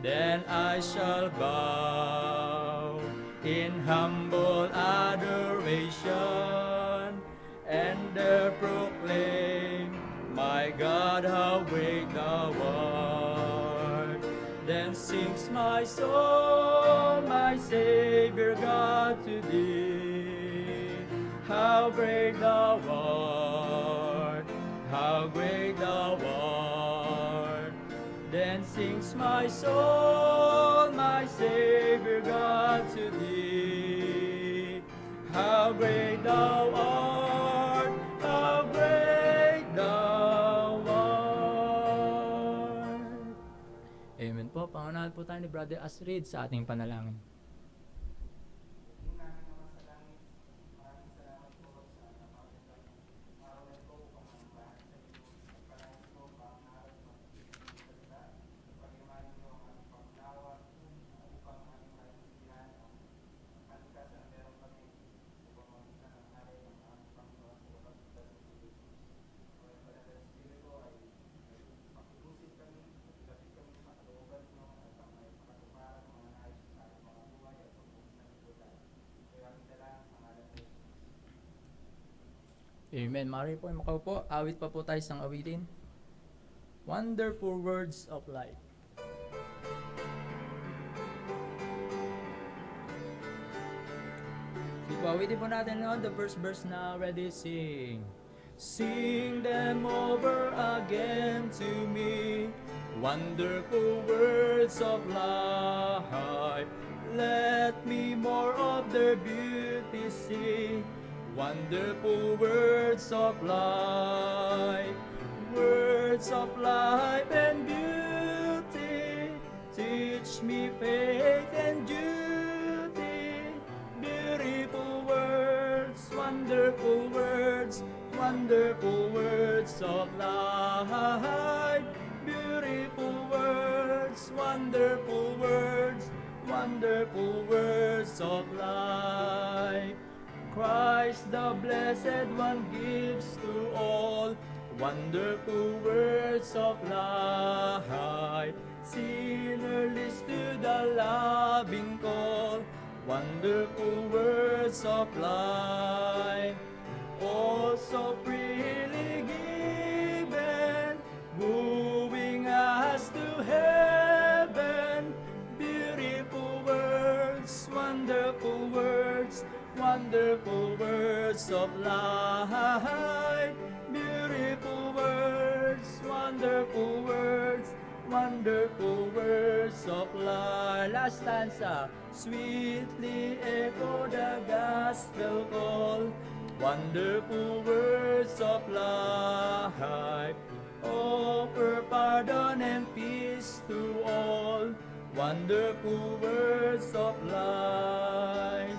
then I shall bow in humble adoration and there proclaim, my God, how great thou art. Then sings my soul, my Savior God, to thee. How great thou art, how great thou art. Then sings my soul, my Savior God, to thee. How great thou art, how great thou art. Amen po. Pangunahan po tayo ni Brother Asrid sa ating panalangin. Amen. Mari po makaupo. Awit pa po tayo sang awitin. Wonderful words of life. So po, awitin po natin on the first verse na ready, sing. Sing them over again to me, wonderful words of life. Let me more of their beauty see, wonderful words of life. Words of life and beauty, teach me faith and duty. Beautiful words, wonderful words, wonderful words of life. Beautiful words, wonderful words, wonderful words of life. Christ the Blessed One gives to all, wonderful words of life. Sinner list to the loving call, wonderful words of life. Also freely given, moving us to heaven. Beautiful words, wonderful words, wonderful words of life. Beautiful words, wonderful words, wonderful words of life. Last stanza. Sweetly echo the gospel call, wonderful words of life. Offer pardon and peace to all, wonderful words of life.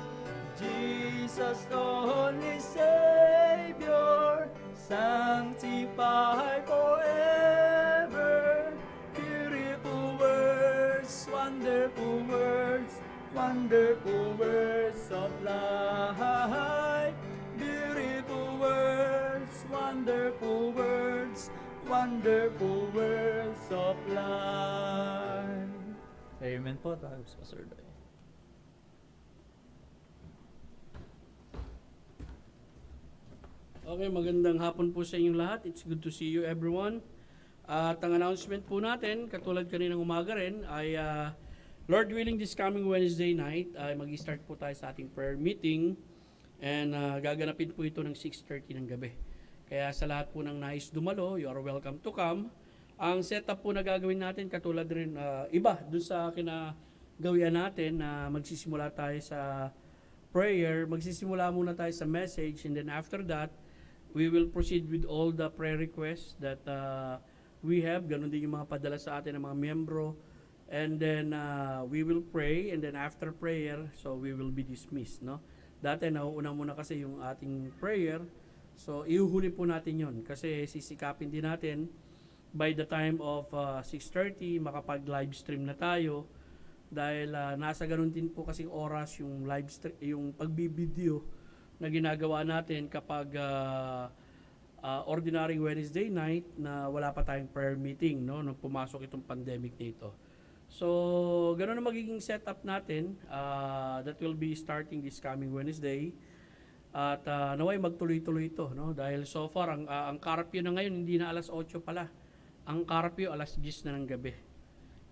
Jesus, the only Savior, sanctify forever. Beautiful words, wonderful words, wonderful words of life. Beautiful words, wonderful words, wonderful words of life. Amen po. Tapos Pastor Doy. Okay, magandang hapon po sa inyong lahat. It's good to see you everyone. At ang announcement po natin, katulad kaninang umaga rin, ay Lord willing this coming Wednesday night, ay mag-start po tayo sa ating prayer meeting. And gaganapin po ito ng 6:30 ng gabi. Kaya sa lahat po ng nais dumalo, you are welcome to come. Ang setup po na gagawin natin, katulad rin, iba dun sa kinagawian natin na magsisimula tayo sa prayer. Magsisimula muna tayo sa message and then after that, we will proceed with all the prayer requests that we have. Ganun din yung mga padala sa atin ng mga miyembro. And then we will pray and then after prayer, so we will be dismissed, no? Dati nauuna muna kasi yung ating prayer. So ihuhuli po natin yon kasi sisikapin din natin by the time of 6:30 makapag live stream na tayo dahil nasa ganun din po kasing oras yung live stream, yung pagbibideo na ginagawa natin kapag ordinary Wednesday night na wala pa tayong prayer meeting, no, nung pumasok itong pandemic nito. So, gano'n na magiging setup natin. That will be starting this coming Wednesday. At naway magtuloy-tuloy ito, no? Dahil so far, ang curfew na ngayon, hindi na alas 8 pala. Ang curfew, alas 10 na ng gabi.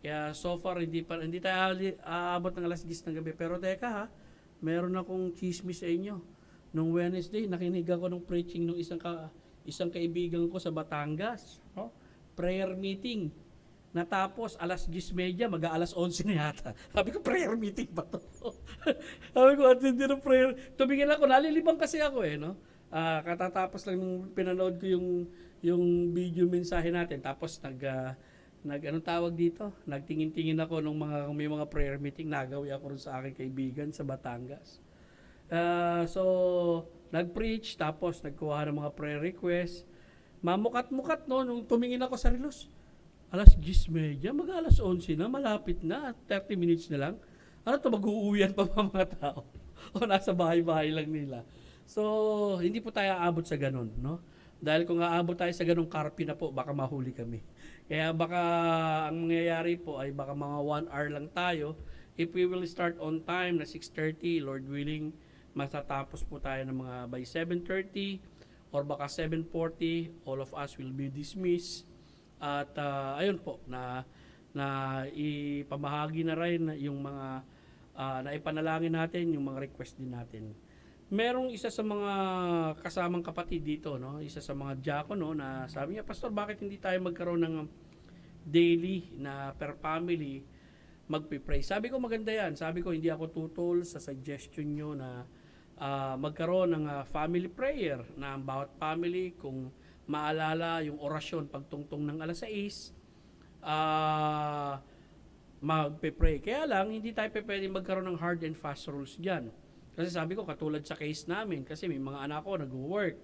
Kaya so far, hindi tayo aabot ng alas 10 ng gabi. Pero teka ha, meron akong chismis sa inyo. Nung Wednesday, nakinig ako ng preaching ng isang kaibigan ko sa Batangas. No? Prayer meeting. Natapos alas 10:30, mag-aalas 11 na yata. Sabi ko, prayer meeting ba to? Sabi ko, at hindi ng prayer. Tumingin ako, nalilibang kasi ako no? Katatapos lang nung pinanood ko yung video mensahe natin. Tapos anong tawag dito? Nagtingin-tingin ako nung may mga prayer meeting. Nagawi ako rin sa aking kaibigan sa Batangas. So, nag-preach, tapos nagkuha ng mga prayer requests. Mamukat-mukat, no? Nung tumingin ako sa relos, alas 10:30, mag-alas 11 na, malapit na, 30 minutes na lang. Ano to, mag-uuwian pa mga tao? O nasa bahay-bahay lang nila. So, hindi po tayo aabot sa ganun, no? Dahil kung aabot tayo sa ganung karpi na po, baka mahuli kami. Kaya baka ang mangyayari po ay baka mga 1 hour lang tayo. If we will start on time na 6:30, Lord willing, matatapos po tayo ng mga by 7:30 or baka 7:40, all of us will be dismissed. At ayun po, na ipamahagi na rin yung mga na ipanalangin natin, yung mga request din natin. Merong isa sa mga kasamang kapatid dito, no? Isa sa mga diakono na sabi niya, Pastor, bakit hindi tayo magkaroon ng daily na per family magpipray? Sabi ko, maganda yan. Sabi ko, hindi ako tutol sa suggestion nyo na magkaroon ng family prayer na ang bawat family, kung maalala yung orasyon pagtungtong ng alas 6, magpe-pray. Kaya lang, hindi tayo pwede magkaroon ng hard and fast rules dyan. Kasi sabi ko, katulad sa case namin, kasi may mga anak ko nag-work.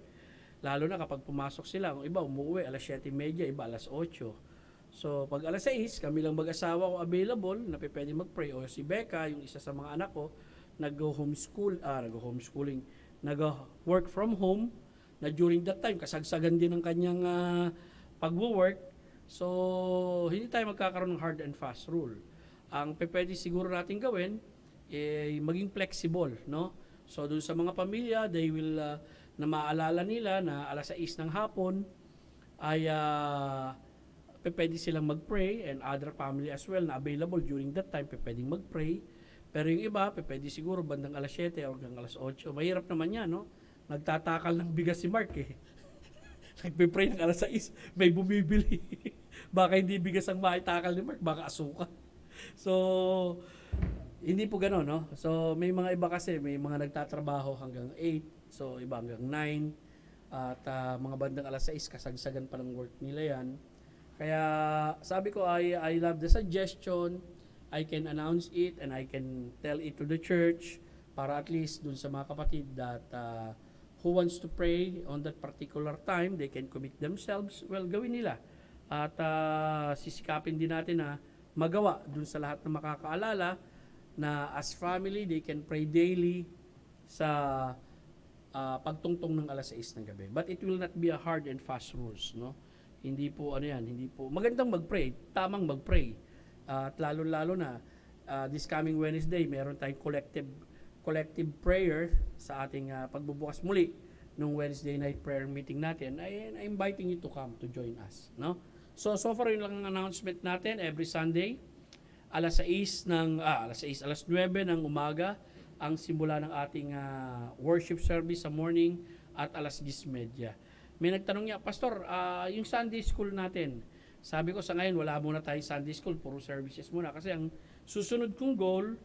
Lalo na kapag pumasok sila, ang iba umuwi alas 7:30, iba alas 8. So, pag alas 6, kami lang mag-asawa ko available na pwede mag-pray. O si Becca, yung isa sa mga anak ko, nag-homeschooling, nag-work from home, na during that time, kasagsagan din ng kanyang pag-work. So, hindi tayo magkakaroon ng hard and fast rule. Ang pwede siguro natin gawin, maging flexible, no? So, dun sa mga pamilya, they will, na maalala nila na alas 6 ng hapon, ay pwede silang mag-pray, and other family as well na available during that time, pwedeng mag-pray. Pero yung iba, pwede siguro bandang alas 7 o hanggang alas 8. Mahirap naman yan, no? Nagtatakal ng bigas si Mark Nagpe-pray ng alas 6, may bumibili. Baka hindi bigas ang maitakal ni Mark, baka asuka. So, hindi po gano'n, no? So, may mga iba kasi, may mga nagtatrabaho hanggang 8, so iba hanggang 9, at mga bandang alas 6, kasagsagan pa ng work nila yan. Kaya, sabi ko, I love the suggestion, I can announce it, and I can tell it to the church, para at least dun sa mga kapatid that who wants to pray on that particular time, they can commit themselves, well, gawin nila. At sisikapin din natin na magawa dun sa lahat na makakaalala na as family, they can pray daily sa pagtungtong ng alas 6 ng gabi. But it will not be a hard and fast rules, no? Hindi po hindi po magandang mag-pray, tamang mag-pray. At lalo-lalo na this coming Wednesday, meron tayong collective prayer sa ating pagbubukas muli nung Wednesday night prayer meeting natin. I'm inviting you to come to join us, no? So far yun lang ang announcement natin. Every Sunday alas 9 ng umaga ang simula ng ating worship service sa morning, at alas 10:30. May nagtanong niya, Pastor, yung Sunday school natin. Sabi ko, sa ngayon wala muna tayong Sunday school, puro services muna, kasi ang susunod kong goal,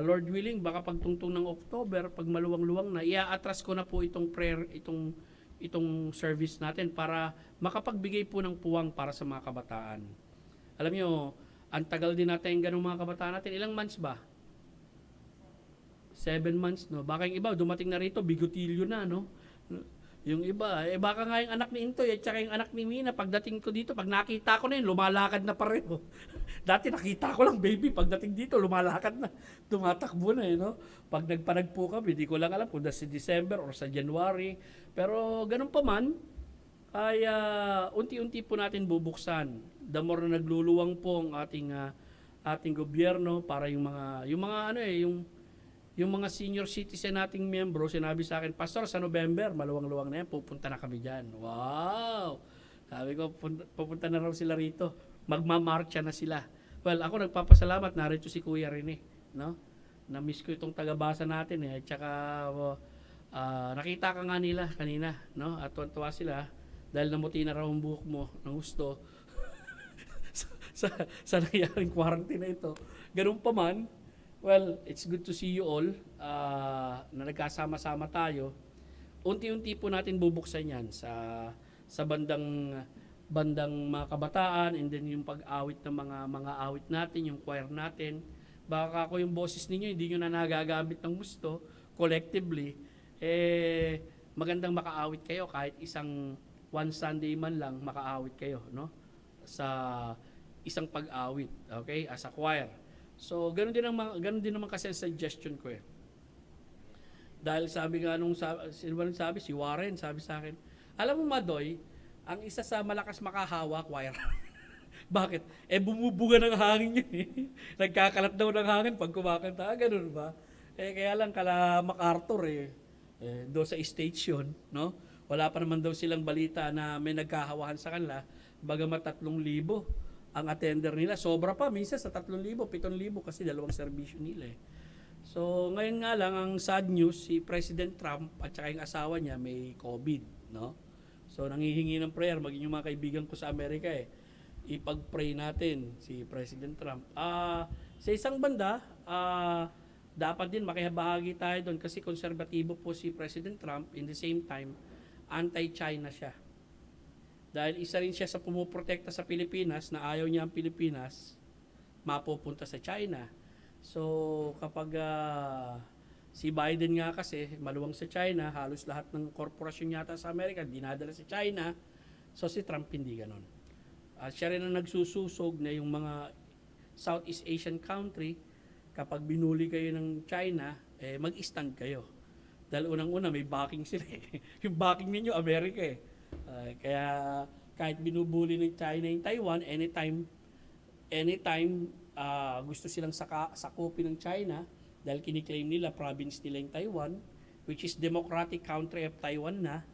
Lord willing, baka pagtungtong ng October, pag maluwang-luwang na, i-atras ko na po itong prayer, itong service natin para makapagbigay po ng puwang para sa mga kabataan. Alam niyo, ang tagal din natin ganung mga kabataan natin. Ilang months ba? 7 months, no? Baka yung iba, dumating na rito, bigotilyo na, no? Yung iba, baka nga yung anak ni Intoy at saka yung anak ni Mina, pagdating ko dito, pag nakita ko na yun, lumalakad na pareho. Dati nakita ko lang, baby, pagdating dito, lumalakad na. Tumatakbo na, no? Pag nagpanagpo kami, di ko lang alam kung si December or sa January. Pero ganun pa man, ay unti-unti po natin bubuksan. The more na nagluluwang po ang ating gobyerno para yung mga ano yung mga senior citizen nating miyembro, sinabi sa akin, Pastor, sa November, maluwang-luwang na yan, pupunta na kami dyan. Wow! Sabi ko, pupunta na raw sila rito. Magmamarcha na sila. Well, ako nagpapasalamat, narito si Kuya Rene. No? Na-miss ko itong tagabasa natin. At saka, nakita ka nga nila kanina. No? At tuwa sila, dahil namuti na raw ang buhok mo ng gusto sa nangyaring quarantine na ito. Ganun pa man, well, it's good to see you all na nagkasama-sama tayo. Unti-unti po natin bubuksan yan sa bandang mga kabataan, and then yung pag-awit ng mga awit natin, yung choir natin. Baka ako yung boses ninyo, hindi nyo na nagagamit ng gusto, collectively, magandang makaawit kayo kahit one Sunday man lang makaawit kayo, no? Sa isang pag-awit, okay? As a choir. So, ganun din naman kasi ang suggestion ko eh. Dahil sabi nga si Warren, sabi sa akin, alam mo Madoy, ang isa sa malakas makahawa, choir. Bakit? Bumubuga ng hangin yun eh. Nagkakalat daw ng hangin pag kumakanta. Ganun ba? Kaya lang kala MacArthur do sa stage yun, no? Wala pa naman daw silang balita na may nagkahawahan sa kanila, bagamat 3,000 ang attender nila. Sobra pa, minsan sa 3,000, 7,000 kasi dalawang serbisyo nila eh. So, ngayon nga lang, ang sad news, si President Trump at saka yung asawa niya may COVID, no? So, nangihingi ng prayer, maging yung mga kaibigan ko sa Amerika ipag-pray natin si President Trump. Sa isang banda, dapat din makibahagi tayo doon kasi konserbatibo po si President Trump, in the same time, anti-China siya. Dahil isa rin siya sa pumuprotekta sa Pilipinas na ayaw niya ang Pilipinas mapupunta sa China. So kapag si Biden nga kasi maluwang sa China, halos lahat ng korporasyon yata sa Amerika dinadala sa China. So si Trump hindi ganon. Siya rin ang nagsususog na yung mga Southeast Asian country, kapag binuli kayo ng China, mag-stand kayo. Dahil unang-una may backing sila eh. Yung backing ninyo Amerika eh. Kaya kahit binubuli ng China yung Taiwan, anytime gusto silang sakupin ng China dahil kiniklaim nila province nila yung Taiwan, which is democratic country of Taiwan na,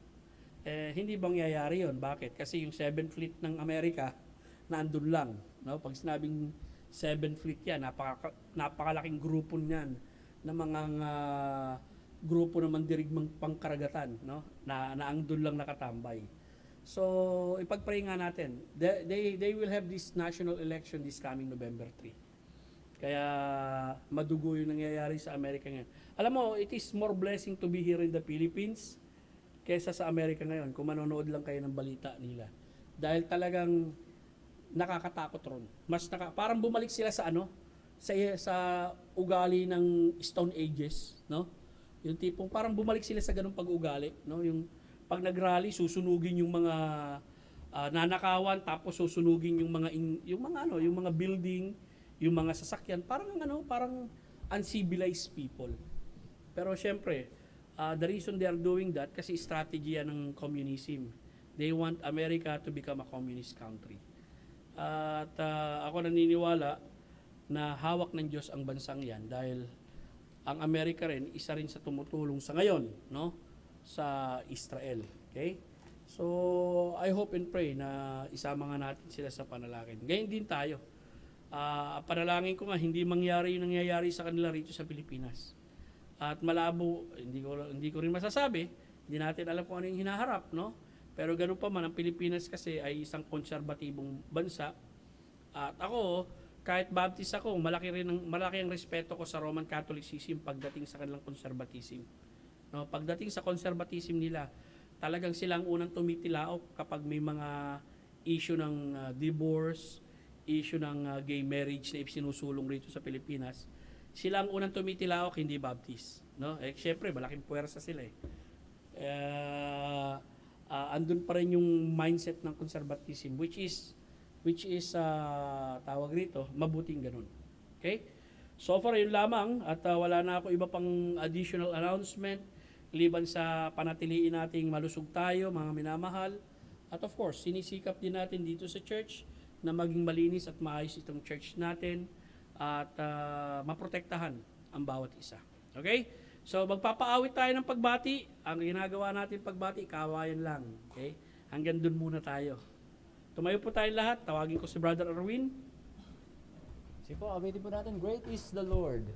hindi bang yayari yun? Bakit? Kasi yung 7th Fleet ng Amerika naandun lang. No? Pag sinabing 7th Fleet yan, napakalaking grupo niyan na mga grupo ng mandirigmang pangkaragatan, no? na andun lang nakatambay. So, ipag-pray nga natin. They will have this national election this coming November 3. Kaya madugo yung nangyayari sa Amerika ngayon. Alam mo, it is more blessing to be here in the Philippines kaysa sa Amerika ngayon kung manonood lang kayo ng balita nila. Dahil talagang nakakatakot ron. Parang bumalik sila sa sa ugali ng Stone Ages, no? Yung tipong parang bumalik sila sa ganung pag-ugali, no? Yung pag nag-rally, susunugin yung mga nanakawan, tapos susunugin yung mga building, yung mga sasakyan, parang uncivilized people. Pero syempre, the reason they are doing that kasi strategy yan ng communism. They want America to become a communist country. At ako naniniwala na hawak ng Diyos ang bansang yan dahil ang Amerika rin, isa rin sa tumutulong sa ngayon, no? Sa Israel. Okay? So, I hope and pray na isama nga natin sila sa panalangin. Ngayon din tayo. Panalangin ko nga, hindi mangyari yung nangyayari sa kanila rito sa Pilipinas. At malabo, hindi ko rin masasabi, hindi natin alam kung ano yung hinaharap, no? Pero ganun pa man, ang Pilipinas kasi ay isang konserbatibong bansa. At ako, kahit Baptist ako, malaki ang respeto ko sa Roman Catholicism pagdating sa kanilang conservatism. No, pagdating sa conservatism nila, talagang silang unang tumitilaok kapag may mga issue ng divorce, issue ng gay marriage na isinusulong rito sa Pilipinas. Sila ang unang tumitilaok, hindi Baptist. No? Syempre, malaking puwersa sila eh. Andun pa rin yung mindset ng conservatism, which is tawag rito, mabuting ganun. Okay? So far, yun lamang at wala na ako iba pang additional announcement liban sa panatiliin nating malusog tayo, mga minamahal, At of course, sinisikap din natin dito sa church na maging malinis at maayos itong church natin at maprotektahan ang bawat isa. Okay? So magpapaawit tayo ng pagbati. Ang ginagawa natin pagbati, kawayan lang. Okay? Hanggang dun muna tayo. Tumayo po tayo lahat. Tawagin ko si Brother Erwin. Sige po, awitin po natin, Great is the Lord.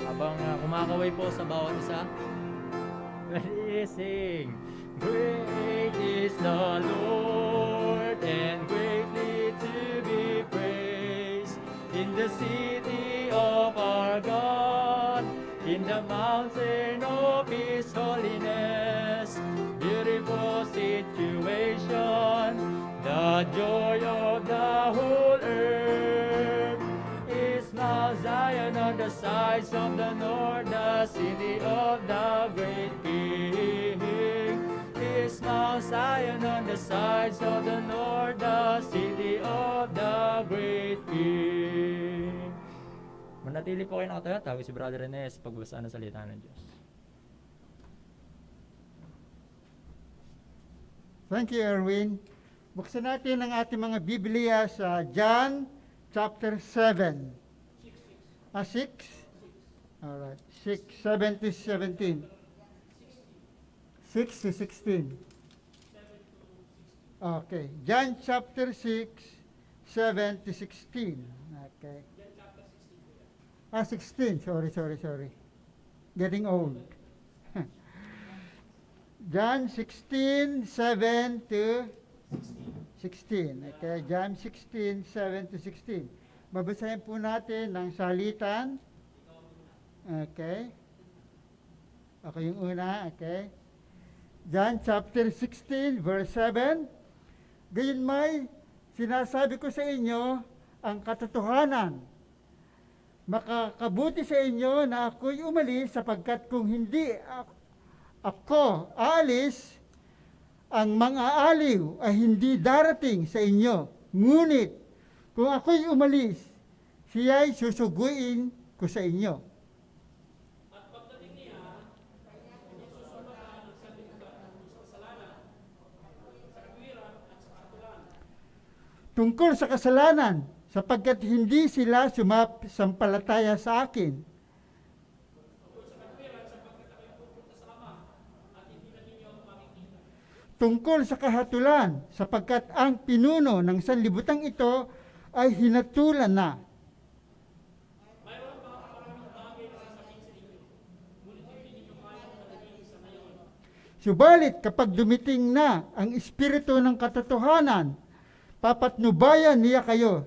Habang kumakaway po sa bawat isa, ready, sing. Great is the Lord and greatly to be praised in the city of our God, in the mountain of His holiness. Beautiful situation, the joy of the whole earth is Mount Zion on the sides of the north, the city of the great King. Is Mount Zion on the sides of the north, the city of the great King. Manatili po kayo nakatayo, tawag si Brother Rene sa pagbasa ng salita ng Diyos. Thank you, Erwin. Buksan natin ang ating mga Biblia sa John chapter 7. 6? Alright. 6, 7 to 17. 6 to 16. Okay. John chapter 6, 7 to 16. Okay. 16. Sorry. Getting old. John 16, 7 to 16. Okay, John 16, 7 to 16. Babasahin po natin ng salitan. Okay. Ako yung una, okay. John chapter 16, verse 7. Gayon may sinasabi ko sa inyo ang katotohanan. Makakabuti sa inyo na ako'y umalis sapagkat kung hindi ako aalis, ang mga aliw ay hindi darating sa inyo. Ngunit, kung ako'y umalis, siya'y susuguin ko sa inyo. At pagdating niya, susumbatan ang sanlibutan sa kasalanan, sa katwiran at sa katulan. Tungkol sa kasalanan, sapagkat hindi sila sumasampalataya sa akin. Tungkol sa kahatulan, sapagkat ang pinuno ng sanlibutan ito ay hinatulan na. Subalit kapag dumiting na ang Espiritu ng katotohanan, papatnubayan niya kayo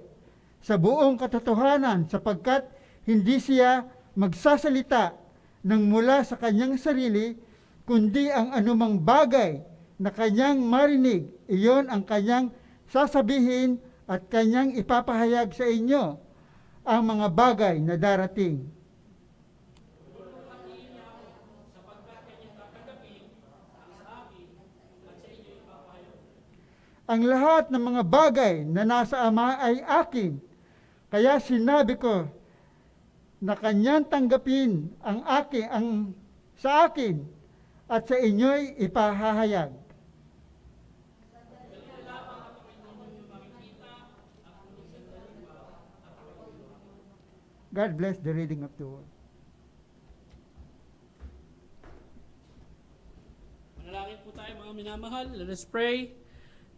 sa buong katotohanan sapagkat hindi siya magsasalita ng mula sa kanyang sarili, kundi ang anumang bagay na kanyang marinig, iyon ang kanyang sasabihin at kanyang ipapahayag sa inyo ang mga bagay na darating. Ang lahat ng mga bagay na nasa Ama ay akin, kaya sinabi ko na kanyang tanggapin sa akin at sa inyo'y ipahahayag. God bless the reading of the word. Manalangin po tayo mga minamahal. Let us pray.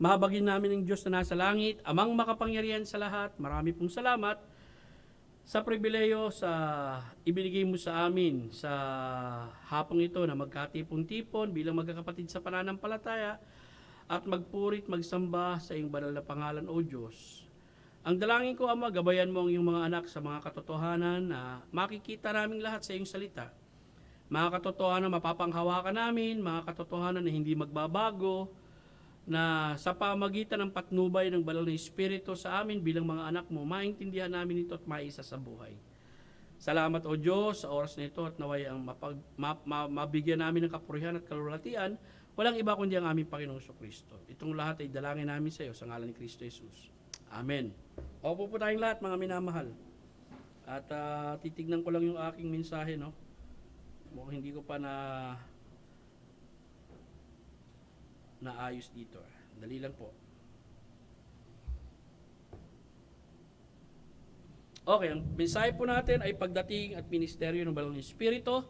Mahabagin namin ng Diyos na nasa langit, Amang makapangyarihan sa lahat, marami pong salamat sa pribileyo sa ibinigay mo sa amin sa hapong ito na magkatipon-tipon bilang magkakapatid sa pananampalataya at magpurit magsamba sa iyong banal na pangalan, O Diyos. Ang dalangin ko, Ama, gabayan mo ang iyong mga anak sa mga katotohanan na makikita naming lahat sa iyong salita. Mga katotohanan na mapapanghawakan namin, mga katotohanan na hindi magbabago, na sa pamagitan ng patnubay ng banal na Espiritu sa amin bilang mga anak mo, maintindihan namin ito at maisa sa buhay. Salamat, O Diyos, sa oras na ito at naway ang mabigyan namin ng kapurihan at kalulatian, walang iba kundi ang aming Panginoong Kristo. Itong lahat ay dalangin namin sa iyo sa ngalan ni Kristo Jesus. Amen. Opo po tayong lahat, mga minamahal. At titignan ko lang yung aking mensahe, no? Mukhang hindi ko pa naayos dito. Dali lang po. Okay, ang mensahe po natin ay pagdating at ministeryo ng Banal na Espiritu.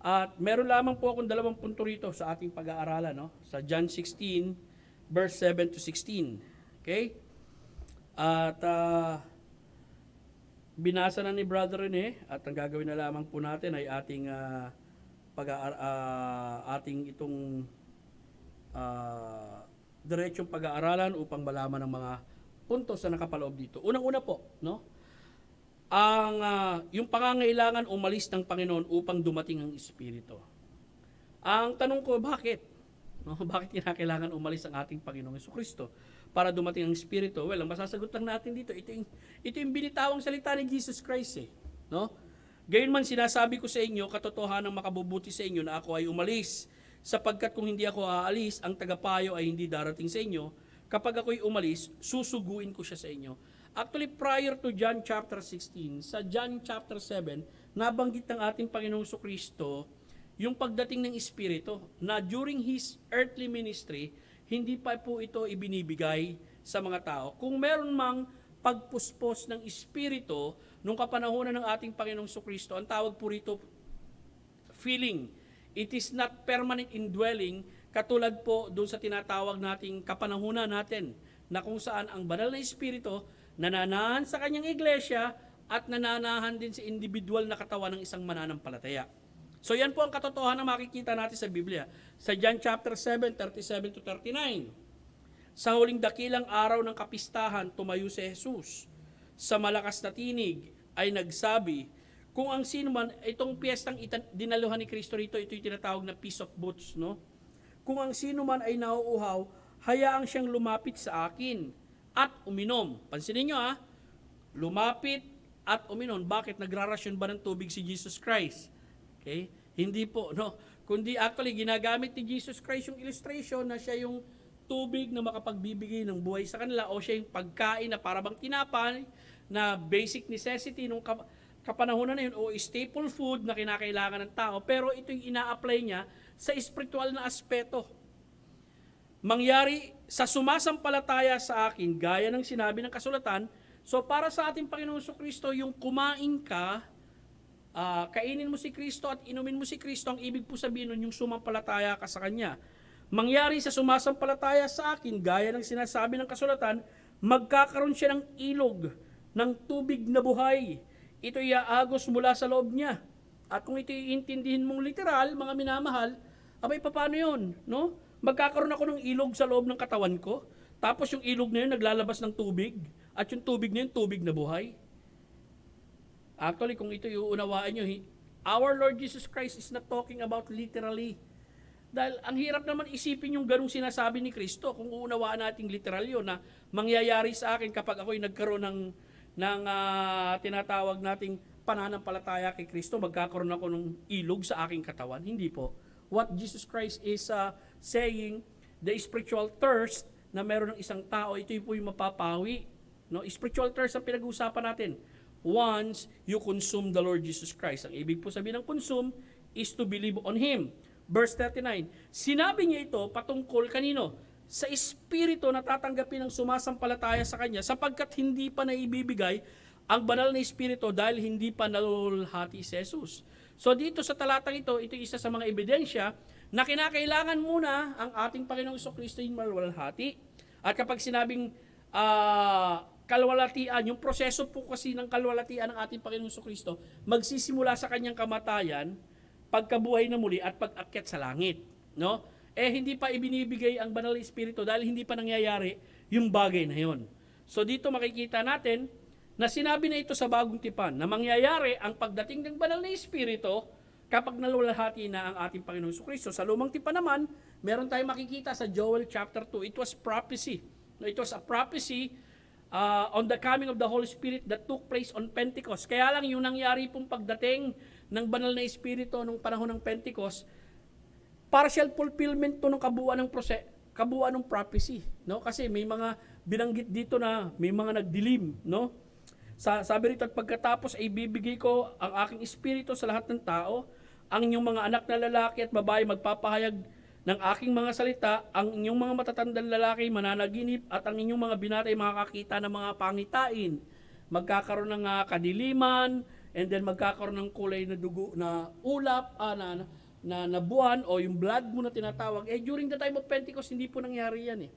At meron lamang po akong 2 punto rito sa ating pag-aaralan, no? Sa John 16, verse 7 to 16. Okay? At binasa na ni Brother Rene, at ang gagawin na lamang po natin ay ating ating itong diretsong pag-aaralan upang malaman ng mga puntos na nakapaloob dito. Unang-una po, no? Yung pangangailangan umalis ng Panginoon upang dumating ang Espiritu. Ang tanong ko, bakit? No? Bakit kinakailangan umalis ang ating Panginoong Jesucristo para dumating ang Espiritu? Well, ang masasagot lang natin dito, ito yung binitawang salita ni Jesus Christ. No? Gayunman sinasabi ko sa inyo, katotohanan ng makabubuti sa inyo na ako ay umalis, sapagkat kung hindi ako aalis, ang tagapayo ay hindi darating sa inyo. Kapag ako'y umalis, susuguin ko siya sa inyo. Actually, prior to John chapter 16, sa John chapter 7, nabanggit ng ating Panginoong Jesucristo yung pagdating ng Espiritu na during His earthly ministry, hindi pa po ito ibinibigay sa mga tao. Kung meron mang pagpuspos ng Espiritu nung kapanahonan ng ating Panginoong Jesucristo, ang tawag po rito feeling. It is not permanent indwelling, katulad po doon sa tinatawag nating kapanahunan natin, na kung saan ang banal na Espiritu nananahan sa kanyang iglesia at nananahan din sa individual na katawan ng isang mananampalataya. So yan po ang katotohanan na makikita natin sa Biblia. Sa John chapter 7, 37 to 39. Sa huling dakilang araw ng kapistahan, tumayo si Jesus. Sa malakas na tinig ay nagsabi, kung ang sino man, itong piyestang dinaluhan ni Kristo rito, ito yung tinatawag na Feast of Booths, no? Kung ang sino man ay nauuhaw, hayaang siyang lumapit sa akin at uminom. Pansinin nyo lumapit at uminom. Bakit? Nagrarasyon ba ng tubig si Jesus Christ? Okay? Hindi po, no? Kundi actually, ginagamit ni Jesus Christ yung illustration na siya yung tubig na makapagbibigay ng buhay sa kanila o siya yung pagkain na para bang tinapay na basic necessity nung kapanahonan na yun o staple food na kinakailangan ng tao. Pero ito yung ina-apply niya sa spiritual na aspeto. Mangyari sa sumasampalataya sa akin, gaya ng sinabi ng kasulatan. So para sa ating Panginoong Jesucristo, yung kumain ka, kainin mo si Kristo at inumin mo si Kristo, ang ibig po sabihin nun yung sumampalataya ka sa Kanya. Mangyari sa sumasampalataya sa akin, gaya ng sinasabi ng kasulatan, magkakaroon siya ng ilog, ng tubig na buhay. Ito iaagos mula sa loob niya. At kung ito iintindihin mong literal, mga minamahal, abay paano yun? No? Magkakaroon ako ng ilog sa loob ng katawan ko, tapos yung ilog na yun naglalabas ng tubig, at yung tubig na yun, tubig na buhay. Actually, kung ito iuunawaan nyo, our Lord Jesus Christ is not talking about literally. Dahil ang hirap naman isipin yung ganung sinasabi ni Kristo, kung uunawaan natin literal yun, na mangyayari sa akin kapag ako'y nagkaroon ng tinatawag nating pananampalataya kay Kristo, magkakaroon ako ng ilog sa aking katawan. Hindi po. What Jesus Christ is saying, the spiritual thirst na meron ng isang tao, ito po yung mapapawi. No? Spiritual thirst ang pinag-uusapan natin. Once you consume the Lord Jesus Christ. Ang ibig po sabihin ng consume is to believe on Him. Verse 39, sinabi niya ito patungkol kanino? Sa Espiritu na tatanggapin ng sumasampalataya sa Kanya, sapagkat hindi pa naibibigay ang banal na Espiritu dahil hindi pa nalulhati si Jesus. So dito sa talatang ito isa sa mga ebidensya na kinakailangan muna ang ating Panginoong Jesucristo yung malwalhati. At kapag sinabing kalwalatian, yung proseso po kasi ng kalwalatian ng ating Panginoong Jesucristo, magsisimula sa kanyang kamatayan, pagkabuhay na muli at pag-akyat sa langit. No? Hindi pa ibinibigay ang banal na Espiritu dahil hindi pa nangyayari yung bagay na yon. So dito makikita natin na sinabi na ito sa bagong tipan na mangyayari ang pagdating ng banal na Espiritu kapag nalulahati na ang ating Panginoong Jesucristo. Sa lumang tipan naman, meron tayong makikita sa Joel chapter 2. It was prophecy. It was a prophecy on the coming of the Holy Spirit that took place on Pentecost. Kaya lang yung nangyari pong pagdating ng banal na Espiritu nung panahon ng Pentecost, partial fulfillment to ng kabuuan ng prophecy, no? Kasi may mga binanggit dito na may mga nagdilim, no? Sabi rito, at pagkatapos ay bibigay ko ang aking espiritu sa lahat ng tao, ang inyong mga anak na lalaki at babae magpapahayag ng aking mga salita, ang inyong mga matatandang lalaki mananaginip at ang inyong mga binatay makakakita ng mga pangitain. Magkakaroon ng kadiliman, and then magkakaroon ng kulay na dugo na ulap, na buwan o yung blood mo na tinatawag. During the time of Pentecost, hindi po nangyari yan eh.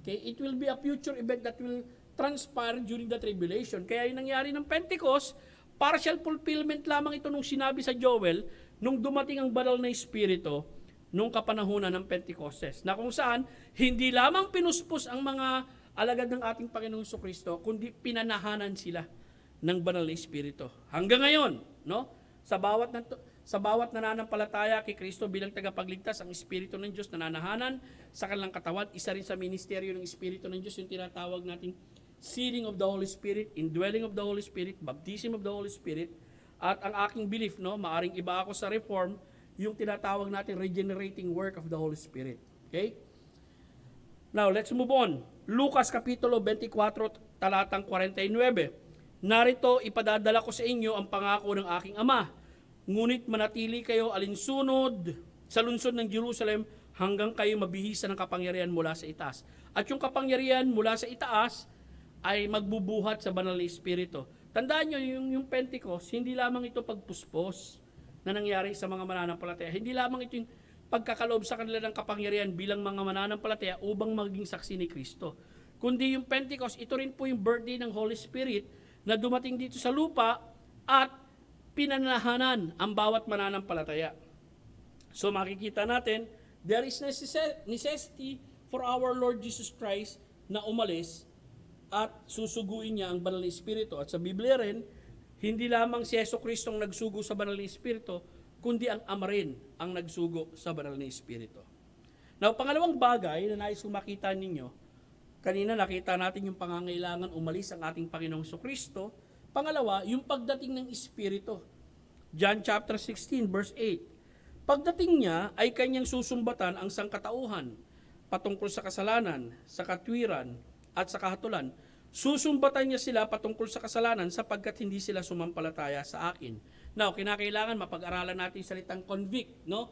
Okay, it will be a future event that will transpire during the tribulation. Kaya yung nangyari ng Pentecost, partial fulfillment lamang ito nung sinabi sa Joel, nung dumating ang banal na Espiritu, nung kapanahunan ng Pentecostes, na kung saan, hindi lamang pinuspos ang mga alagad ng ating Panginoong Kristo, kundi pinanahanan sila ng banal na Espiritu. Hanggang ngayon, no? Sa bawat nananampalataya kay Kristo bilang tagapagligtas, ang Espiritu ng Diyos nananahanan sa kanilang katawan. Isa rin sa ministeryo ng Espiritu ng Diyos yung tinatawag nating sealing of the Holy Spirit, indwelling of the Holy Spirit, baptism of the Holy Spirit. At ang aking belief, no, maaring iba ako sa Reform, yung tinatawag natin regenerating work of the Holy Spirit. Okay? Now, let's move on. Lucas Kapitulo 24, talatang 49. Narito, ipadadala ko sa inyo ang pangako ng aking Ama. Ngunit manatili kayo alinsunod sa lungsod ng Jerusalem hanggang kayo mabihisa ng kapangyarihan mula sa itaas. At yung kapangyarihan mula sa itaas ay magbubuhat sa banal na Espiritu. Tandaan nyo, yung Pentecost, hindi lamang ito pagpuspos na nangyari sa mga mananampalataya. Hindi lamang ito yung pagkakaloob sa kanila ng kapangyarihan bilang mga mananampalataya upang maging saksi ni Kristo. Kundi yung Pentecost, ito rin po yung birthday ng Holy Spirit na dumating dito sa lupa at pinanahanan ang bawat mananampalataya. So makikita natin, there is necessity for our Lord Jesus Christ na umalis at susuguin niya ang banal na Espiritu. At sa Biblia rin, hindi lamang si Yeso Kristo ang nagsugo sa banal na Espiritu, kundi ang Ama rin ang nagsugo sa banal na Espiritu. Now, pangalawang bagay na nais kong makita ninyo, kanina nakita natin yung pangangailangan umalis ang ating Panginoong Kristo. Pangalawa, yung pagdating ng Espiritu. John chapter 16, verse 8. Pagdating niya ay kanyang susumbatan ang sangkatauhan patungkol sa kasalanan, sa katwiran, at sa kahatulan. Susumbatan niya sila patungkol sa kasalanan sapagkat hindi sila sumampalataya sa akin. Now, kinakailangan mapag-aralan natin yung salitang convict, no?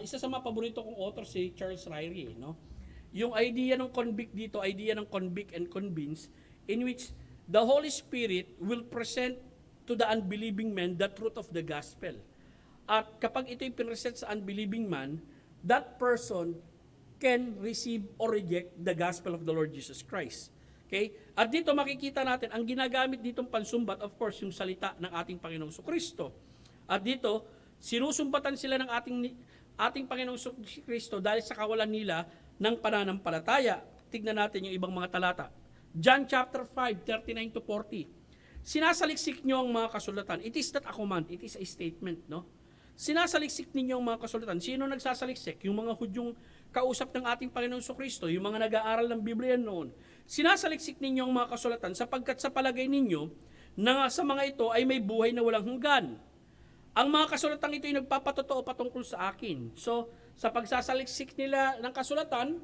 Isa sa mga paborito kong author si Charles Ryrie, no? Yung idea ng convict dito, idea ng convict and convince, in which the Holy Spirit will present to the unbelieving man the truth of the gospel. At kapag ito'y pinresent sa unbelieving man, that person can receive or reject the gospel of the Lord Jesus Christ. Okay? At dito makikita natin, ang ginagamit ditong pansumbat, of course, yung salita ng ating Panginoong Kristo. At dito, sinusumbatan sila ng ating Panginoong Kristo dahil sa kawalan nila ng pananampalataya. Tignan natin yung ibang mga talata. John chapter 5, 39 to 40. Sinasaliksik nyo ang mga kasulatan. It is not a command, it is a statement, no? Sinasaliksik ninyo ang mga kasulatan. Sino nagsasaliksik? Yung mga Hudyong kausap ng ating Panginoong Kristo, yung mga nag-aaral ng Biblia noon. Sinasaliksik ninyo ang mga kasulatan sapagkat sa palagay ninyo na sa mga ito ay may buhay na walang hanggan. Ang mga kasulatan ito ay nagpapatotoo patungkol sa akin. So, sa pagsasaliksik nila ng kasulatan,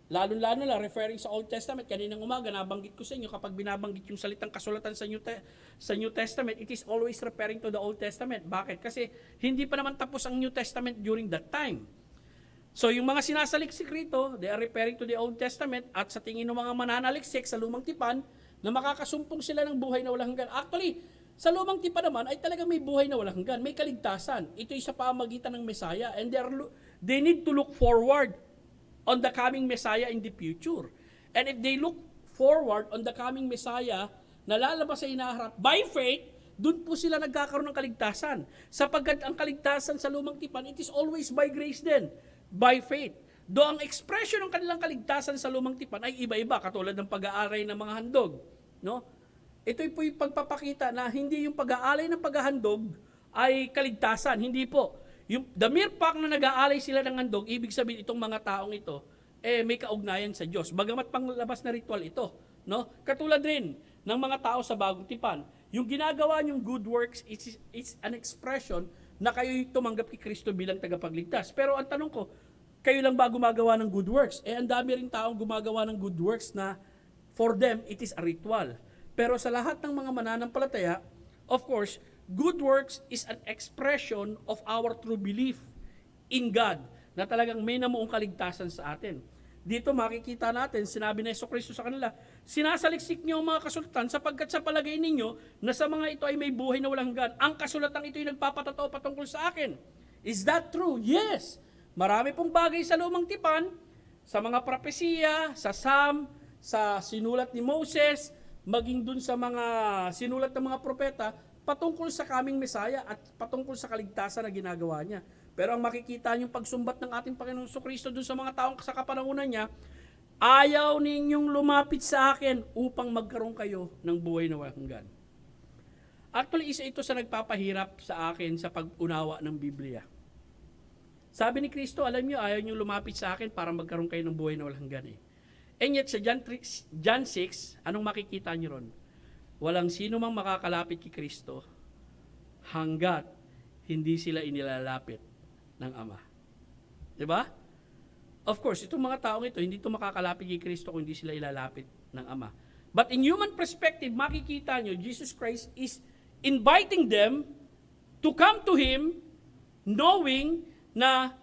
lalo-lalo na referring sa Old Testament, kaninang umaga, nabanggit ko sa inyo, kapag binabanggit yung salitang kasulatan sa New Testament, it is always referring to the Old Testament. Bakit? Kasi hindi pa naman tapos ang New Testament during that time. So yung mga sinasaliksik rito, they are referring to the Old Testament at sa tingin ng mga mananaliksik sa Lumang Tipan, na makakasumpong sila ng buhay na walang hanggan. Actually, sa Lumang Tipan naman ay talaga may buhay na walang hanggan, may kaligtasan. Ito'y sa pamagitan ng Messiah and they need to look forward on the coming Messiah in the future. And if they look forward on the coming Messiah na lalabas sa inaharap by faith, doon po sila nagkakaroon ng kaligtasan. Sapagkat ang kaligtasan sa Lumang Tipan, it is always by grace din, by faith. Do ang expression ng kanilang kaligtasan sa Lumang Tipan ay iba-iba, katulad ng pag-aalay ng mga handog. No? Ito'y po yung pagpapakita na hindi yung pag-aalay ng paghahandog ay kaligtasan, hindi po. The mere fact na nag-aalay sila ng handog, ibig sabihin itong mga taong ito, may kaugnayan sa Diyos. Bagamat panglabas na ritual ito. No? Katulad rin ng mga tao sa Bagong Tipan, yung ginagawa niyong good works is an expression na kayo'y tumanggap kay Kristo bilang tagapagligtas. Pero ang tanong ko, kayo lang ba gumagawa ng good works? Ang dami rin taong gumagawa ng good works na for them, it is a ritual. Pero sa lahat ng mga mananampalataya, of course, good works is an expression of our true belief in God. na talagang may namuong kaligtasan sa atin. Dito makikita natin, sinabi ni Jesucristo sa kanila, sinasaliksik niyo ang mga kasulatan sapagkat sa palagay ninyo na sa mga ito ay may buhay na walang hanggan. Ang kasulatan ito ay nagpapatotoo patungkol sa akin. Is that true? Yes. Marami pong bagay sa lumang tipan, sa mga propesiya, sa Psalm, sa sinulat ni Moses, maging dun sa mga sinulat ng mga propeta, patungkol sa kaming Mesaya at patungkol sa kaligtasan na ginagawa niya. Pero ang makikita niyong pagsumbat ng ating Panginoong Jesucristo dun sa mga taong sa kapanahunan niya, ayaw ninyong lumapit sa akin upang magkaroon kayo ng buhay na walang hanggan. Actually, isa ito sa nagpapahirap sa akin sa pag-unawa ng Biblia. Sabi ni Kristo, alam niyo, ayaw niyong lumapit sa akin para magkaroon kayo ng buhay na walang hanggan eh. And yet sa John 6, anong makikita niyo ron? Walang sino mang makakalapit kay Kristo hanggat hindi sila inilalapit ng Ama. Diba? Of course, itong mga taong ito, hindi ito makakalapit kay Kristo kung hindi sila ilalapit ng Ama. But in human perspective, makikita nyo, Jesus Christ is inviting them to come to Him knowing na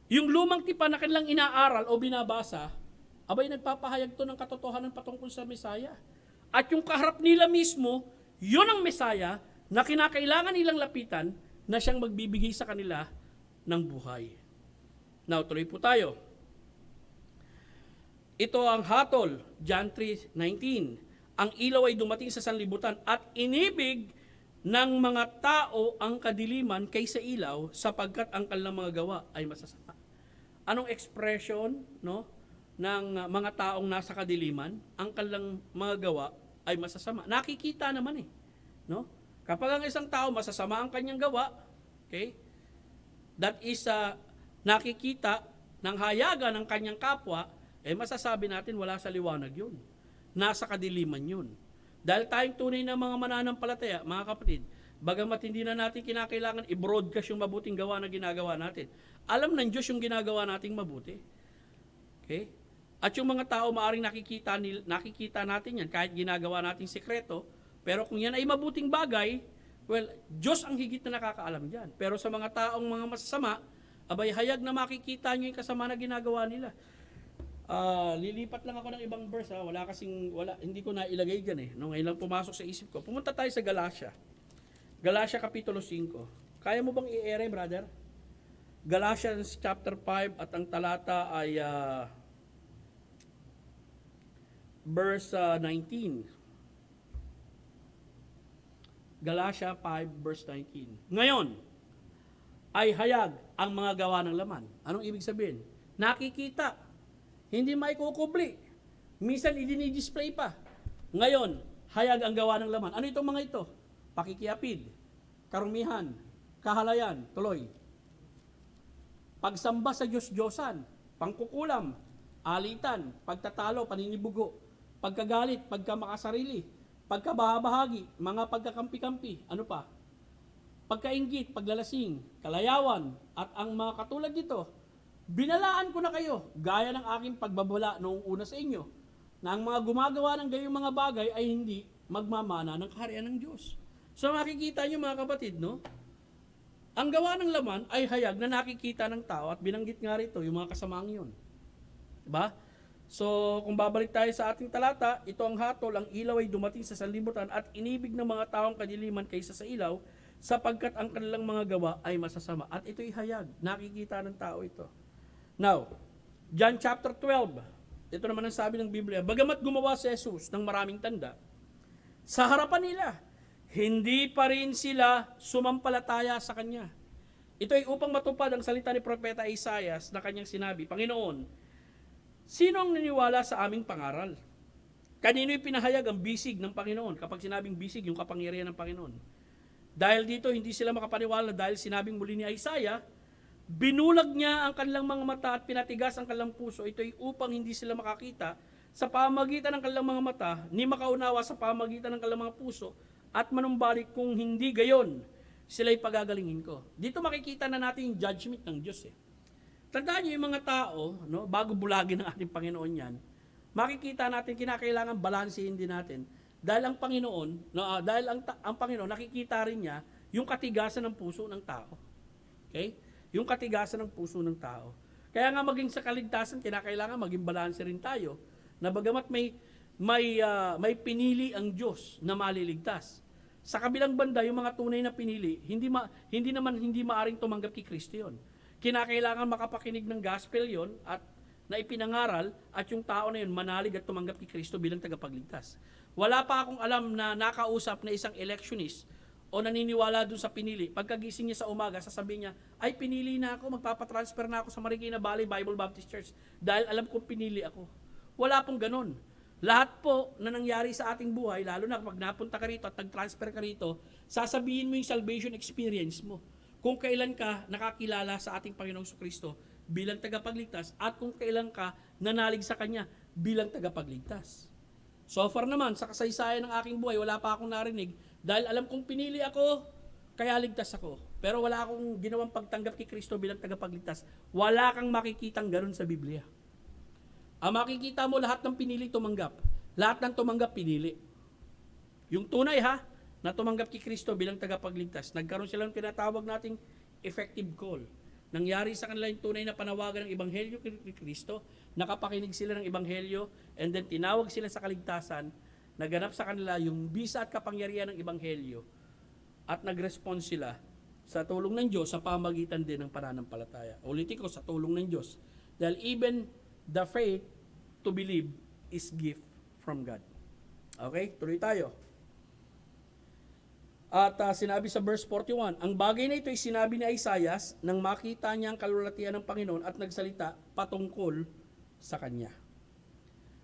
yung lumang tipan na kanilang inaaral o binabasa, abay nagpapahayag to ng katotohanan patungkol sa Mesaya. At yung kaharap nila mismo, yun ang Mesaya na kinakailangan nilang lapitan na siyang magbibigay sa kanila ng buhay. Now, tuloy po tayo. Ito ang hatol, John 3:19. Ang ilaw ay dumating sa sanlibutan at inibig ng mga tao ang kadiliman kaysa ilaw sapagkat ang kanilang mga gawa ay masasama. Anong expression, no, ng mga taong nasa kadiliman? Ang kanilang mga gawa ay masasama. Nakikita naman eh, no? Kapag ang isang tao masasama ang kanyang gawa, okay? That is nakikita ng hayagan ng kanyang kapwa, masasabi natin wala sa liwanag yun. Nasa kadiliman yun. Dahil tayong tunay na mga mananampalataya, mga kapatid, bagamat hindi na natin kinakailangan i-broadcast yung mabuting gawa na ginagawa natin. Alam ng Diyos yung ginagawa nating mabuti. Okay? At yung mga tao maaring nakikita natin yan kahit ginagawa nating sekreto, pero kung yan ay mabuting bagay, well, Diyos ang higit na nakakaalam dyan. Pero sa mga taong mga masasama, abay hayag na makikita nyo yung kasama na ginagawa nila. Lilipat lang ako ng ibang verse, hindi ko na ilagay dyan eh. Nung ngayon lang pumasok sa isip ko. Pumunta tayo sa Galatia. Galatia Kapitulo 5. Kaya mo bang i-ere, brother? Galatians chapter 5 at ang talata ay verse 19. Galatia 5 verse 19. Ngayon, ay hayag ang mga gawa ng laman. Anong ibig sabihin? Nakikita. Hindi maikukubli. Minsan i-display pa. Ngayon, hayag ang gawa ng laman. Ano itong mga ito? Pakikiapid, karumihan, kahalayan, tuloy. Pagsamba sa Diyos-Diyosan, pangkukulam, alitan, pagtatalo, paninibugo, pagkagalit, pagkamakasarili, pagkabahagi, mga pagkakampi-kampi, ano pa? Pagkainggit, paglalasing, kalayawan, at ang mga katulad nito, binalaan ko na kayo, gaya ng aking pagbabala noong una sa inyo, na ang mga gumagawa ng gayong mga bagay ay hindi magmamana ng kaharian ng Diyos. So makikita nyo mga kapatid, no? Ang gawa ng laman ay hayag na nakikita ng tao at binanggit nga rito yung mga kasamaang yun. Diba? So, kung babalik tayo sa ating talata, ito ang hatol, ang ilaw ay dumating sa sanlibutan at inibig ng mga taong kadiliman kaysa sa ilaw, sapagkat ang kanilang mga gawa ay masasama. At ito'y hayag, nakikita ng tao ito. Now, John chapter 12, ito naman ang sabi ng Biblia, bagamat gumawa si Jesus ng maraming tanda, sa harapan nila, hindi pa rin sila sumampalataya sa Kanya. Ito ay upang matupad ang salita ni Propeta Isaias na kanyang sinabi, Panginoon, sino ang naniwala sa aming pangaral? Kanino'y pinahayag ang bisig ng Panginoon? Kapag sinabing bisig, yung kapangyarihan ng Panginoon. Dahil dito, hindi sila makapaniwala dahil sinabing muli ni Isaiah, binulag niya ang kanilang mga mata at pinatigas ang kanilang puso. Ito ay upang hindi sila makakita sa pamagitan ng kanilang mga mata, ni makaunawa sa pamagitan ng kanilang mga puso, at manumbalik kung hindi gayon, sila'y pagagalingin ko. Dito makikita na natin yung judgment ng Diyos eh. Tandaan niyo yung mga tao, no, bago bulagin ng ating Panginoon yan, makikita natin kinakailangan balansehin din natin. Dahil ang Panginoon, ang Panginoon nakikita rin niya yung katigasan ng puso ng tao. Okay? Yung katigasan ng puso ng tao. Kaya nga maging sa kaligtasan, kinakailangan maging balanse rin tayo na bagamat may pinili ang Diyos na maliligtas. Sa kabilang banda, yung mga tunay na pinili, hindi maaring tumanggap kay Kristo yun. Kinakailangan makapakinig ng gospel yon at na ipinangaral at yung tao na yun manalig at tumanggap kay Kristo bilang tagapagligtas. Wala pa akong alam na nakausap na isang electionist o naniniwala dun sa pinili. Pagkagising niya sa umaga, sasabihin niya, ay pinili na ako, magpapatransfer na ako sa Marikina Valley Bible Baptist Church dahil alam kong pinili ako. Wala pong ganun. Lahat po na nangyari sa ating buhay, lalo na kapag napunta ka rito at nag-transfer ka rito, sasabihin mo yung salvation experience mo. Kung kailan ka nakakilala sa ating Panginoong Kristo bilang tagapagligtas at kung kailan ka nanalig sa Kanya bilang tagapagligtas. So far naman, sa kasaysayan ng aking buhay, wala pa akong narinig dahil alam kong pinili ako, kaya ligtas ako. Pero wala akong ginawang pagtanggap kay Kristo bilang tagapagligtas. Wala kang makikitang ganun sa Biblia. Ang makikita mo lahat ng pinili tumanggap. Lahat ng tumanggap pinili. Yung tunay na tumanggap kay Kristo bilang tagapagligtas, nagkaroon sila ng tinatawag nating effective call. Nangyari sa kanila yung tunay na panawagan ng Ebanghelyo kay Kristo, nakapakinig sila ng Ebanghelyo, and then tinawag sila sa kaligtasan, naganap sa kanila yung bisa at kapangyarihan ng Ebanghelyo, at nag-respond sila sa tulong ng Diyos sa pamagitan din ng pananampalataya. Ulitin ko, sa tulong ng Diyos. Dahil even the faith to believe is gift from God. Okay, tuloy tayo. At sinabi sa verse 41, ang bagay na ito ay sinabi ni Isaias nang makita niya ang kalulatian ng Panginoon at nagsalita patungkol sa Kanya.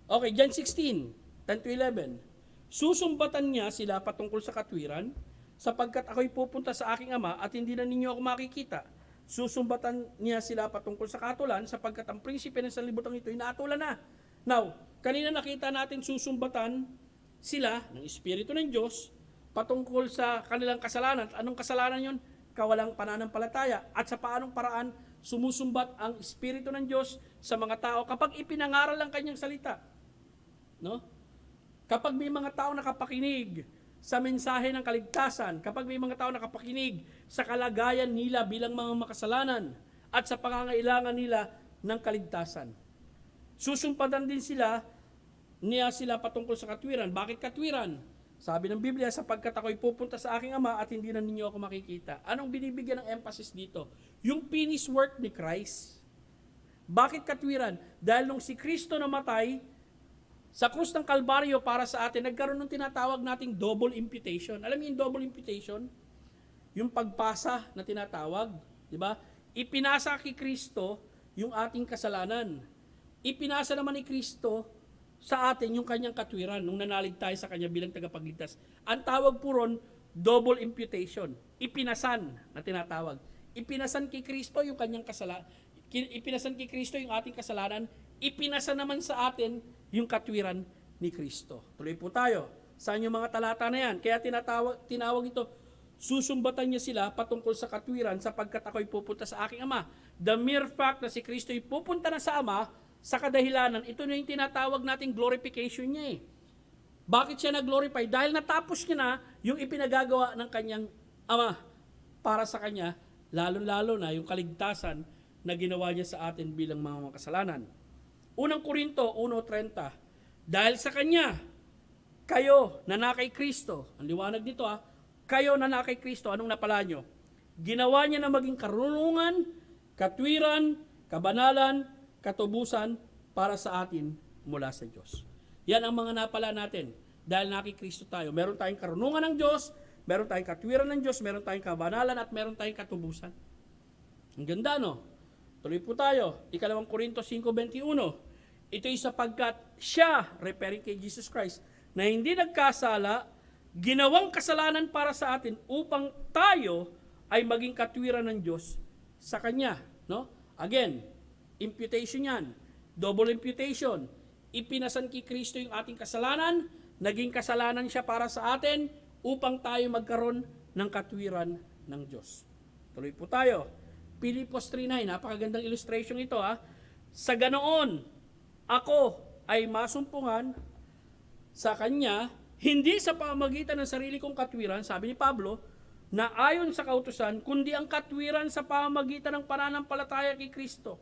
Okay, John 16, 10-11. Susumbatan niya sila patungkol sa katwiran, sapagkat ako'y pupunta sa aking Ama at hindi na ninyo ako makikita. Susumbatan niya sila patungkol sa katulan, sapagkat ang prinsipe ng sanlibutan ito ay naatulan na. Now, kanina nakita natin susumbatan sila ng Espiritu ng Diyos patungkol sa kanilang kasalanan. Anong kasalanan yon? Kawalang pananampalataya. At sa paanong paraan sumusumbat ang Espiritu ng Diyos sa mga tao kapag ipinangaral ang kanyang salita. No? Kapag may mga tao nakapakinig sa mensahe ng kaligtasan, kapag may mga tao nakapakinig sa kalagayan nila bilang mga makasalanan at sa pangangailangan nila ng kaligtasan. Susumpatan din niya sila patungkol sa katwiran. Bakit katwiran? Sabi ng Biblia, sapagkat ako'y pupunta sa aking Ama at hindi na ninyo ako makikita. Anong binibigyan ng emphasis dito? Yung finished work ni Christ. Bakit katwiran? Dahil nung si Kristo namatay sa krus ng Kalbaryo para sa atin, nagkaroon ng tinatawag nating double imputation. Alam niyo yung double imputation? Yung pagpasa na tinatawag, di ba? Ipinasa kay Kristo yung ating kasalanan. Ipinasa naman ni Kristo sa atin yung kanyang katwiran nung nanalig tayo sa kanya bilang tagapagligtas. Ang tawag po ron, double imputation. Ipinasan na tinatawag. Ipinasan kay Kristo yung kanyang kasalanan. Ipinasan kay Kristo yung ating kasalanan. Ipinasa naman sa atin yung katwiran ni Kristo. Tuloy po tayo. Saan yung mga talata na yan? Kaya tinawag ito, susumbatan niya sila patungkol sa katwiran sapagkat ako'y pupunta sa aking Ama. The mere fact na si Kristo ay pupunta na sa Ama, sa kadahilanan, ito na yung tinatawag nating glorification niya eh. Bakit siya nag-glorify? Dahil natapos niya na yung ipinagagawa ng kanyang Ama para sa kanya, lalo-lalo na yung kaligtasan na ginawa niya sa atin bilang mga makasalanan. Unang Korinto 1:30, dahil sa kanya, kayo na kay Kristo, ang liwanag nito kayo na kay Kristo, anong napala nyo? Ginawa niya na maging karunungan, katwiran, kabanalan, katubusan para sa atin mula sa Diyos. Yan ang mga napala natin dahil nakikristo tayo. Meron tayong karunungan ng Diyos, meron tayong katwiran ng Diyos, meron tayong kabanalan at meron tayong katubusan. Ang ganda, no? Tuloy po tayo. 2 Korinto 5:21. Ito'y sapagkat siya, referring kay Jesus Christ, na hindi nagkasala, ginawang kasalanan para sa atin upang tayo ay maging katwiran ng Diyos sa Kanya. No? Again, imputation yan. Double imputation. Ipinasan kay Kristo yung ating kasalanan, naging kasalanan siya para sa atin upang tayo magkaroon ng katwiran ng Diyos. Tuloy po tayo. Pilipos 3:9, napakagandang illustration ito Sa ganoon, ako ay masumpungan sa Kanya, hindi sa pamamagitan ng sarili kong katwiran, sabi ni Pablo, na ayon sa kautusan, kundi ang katwiran sa pamamagitan ng pananampalataya kay Kristo.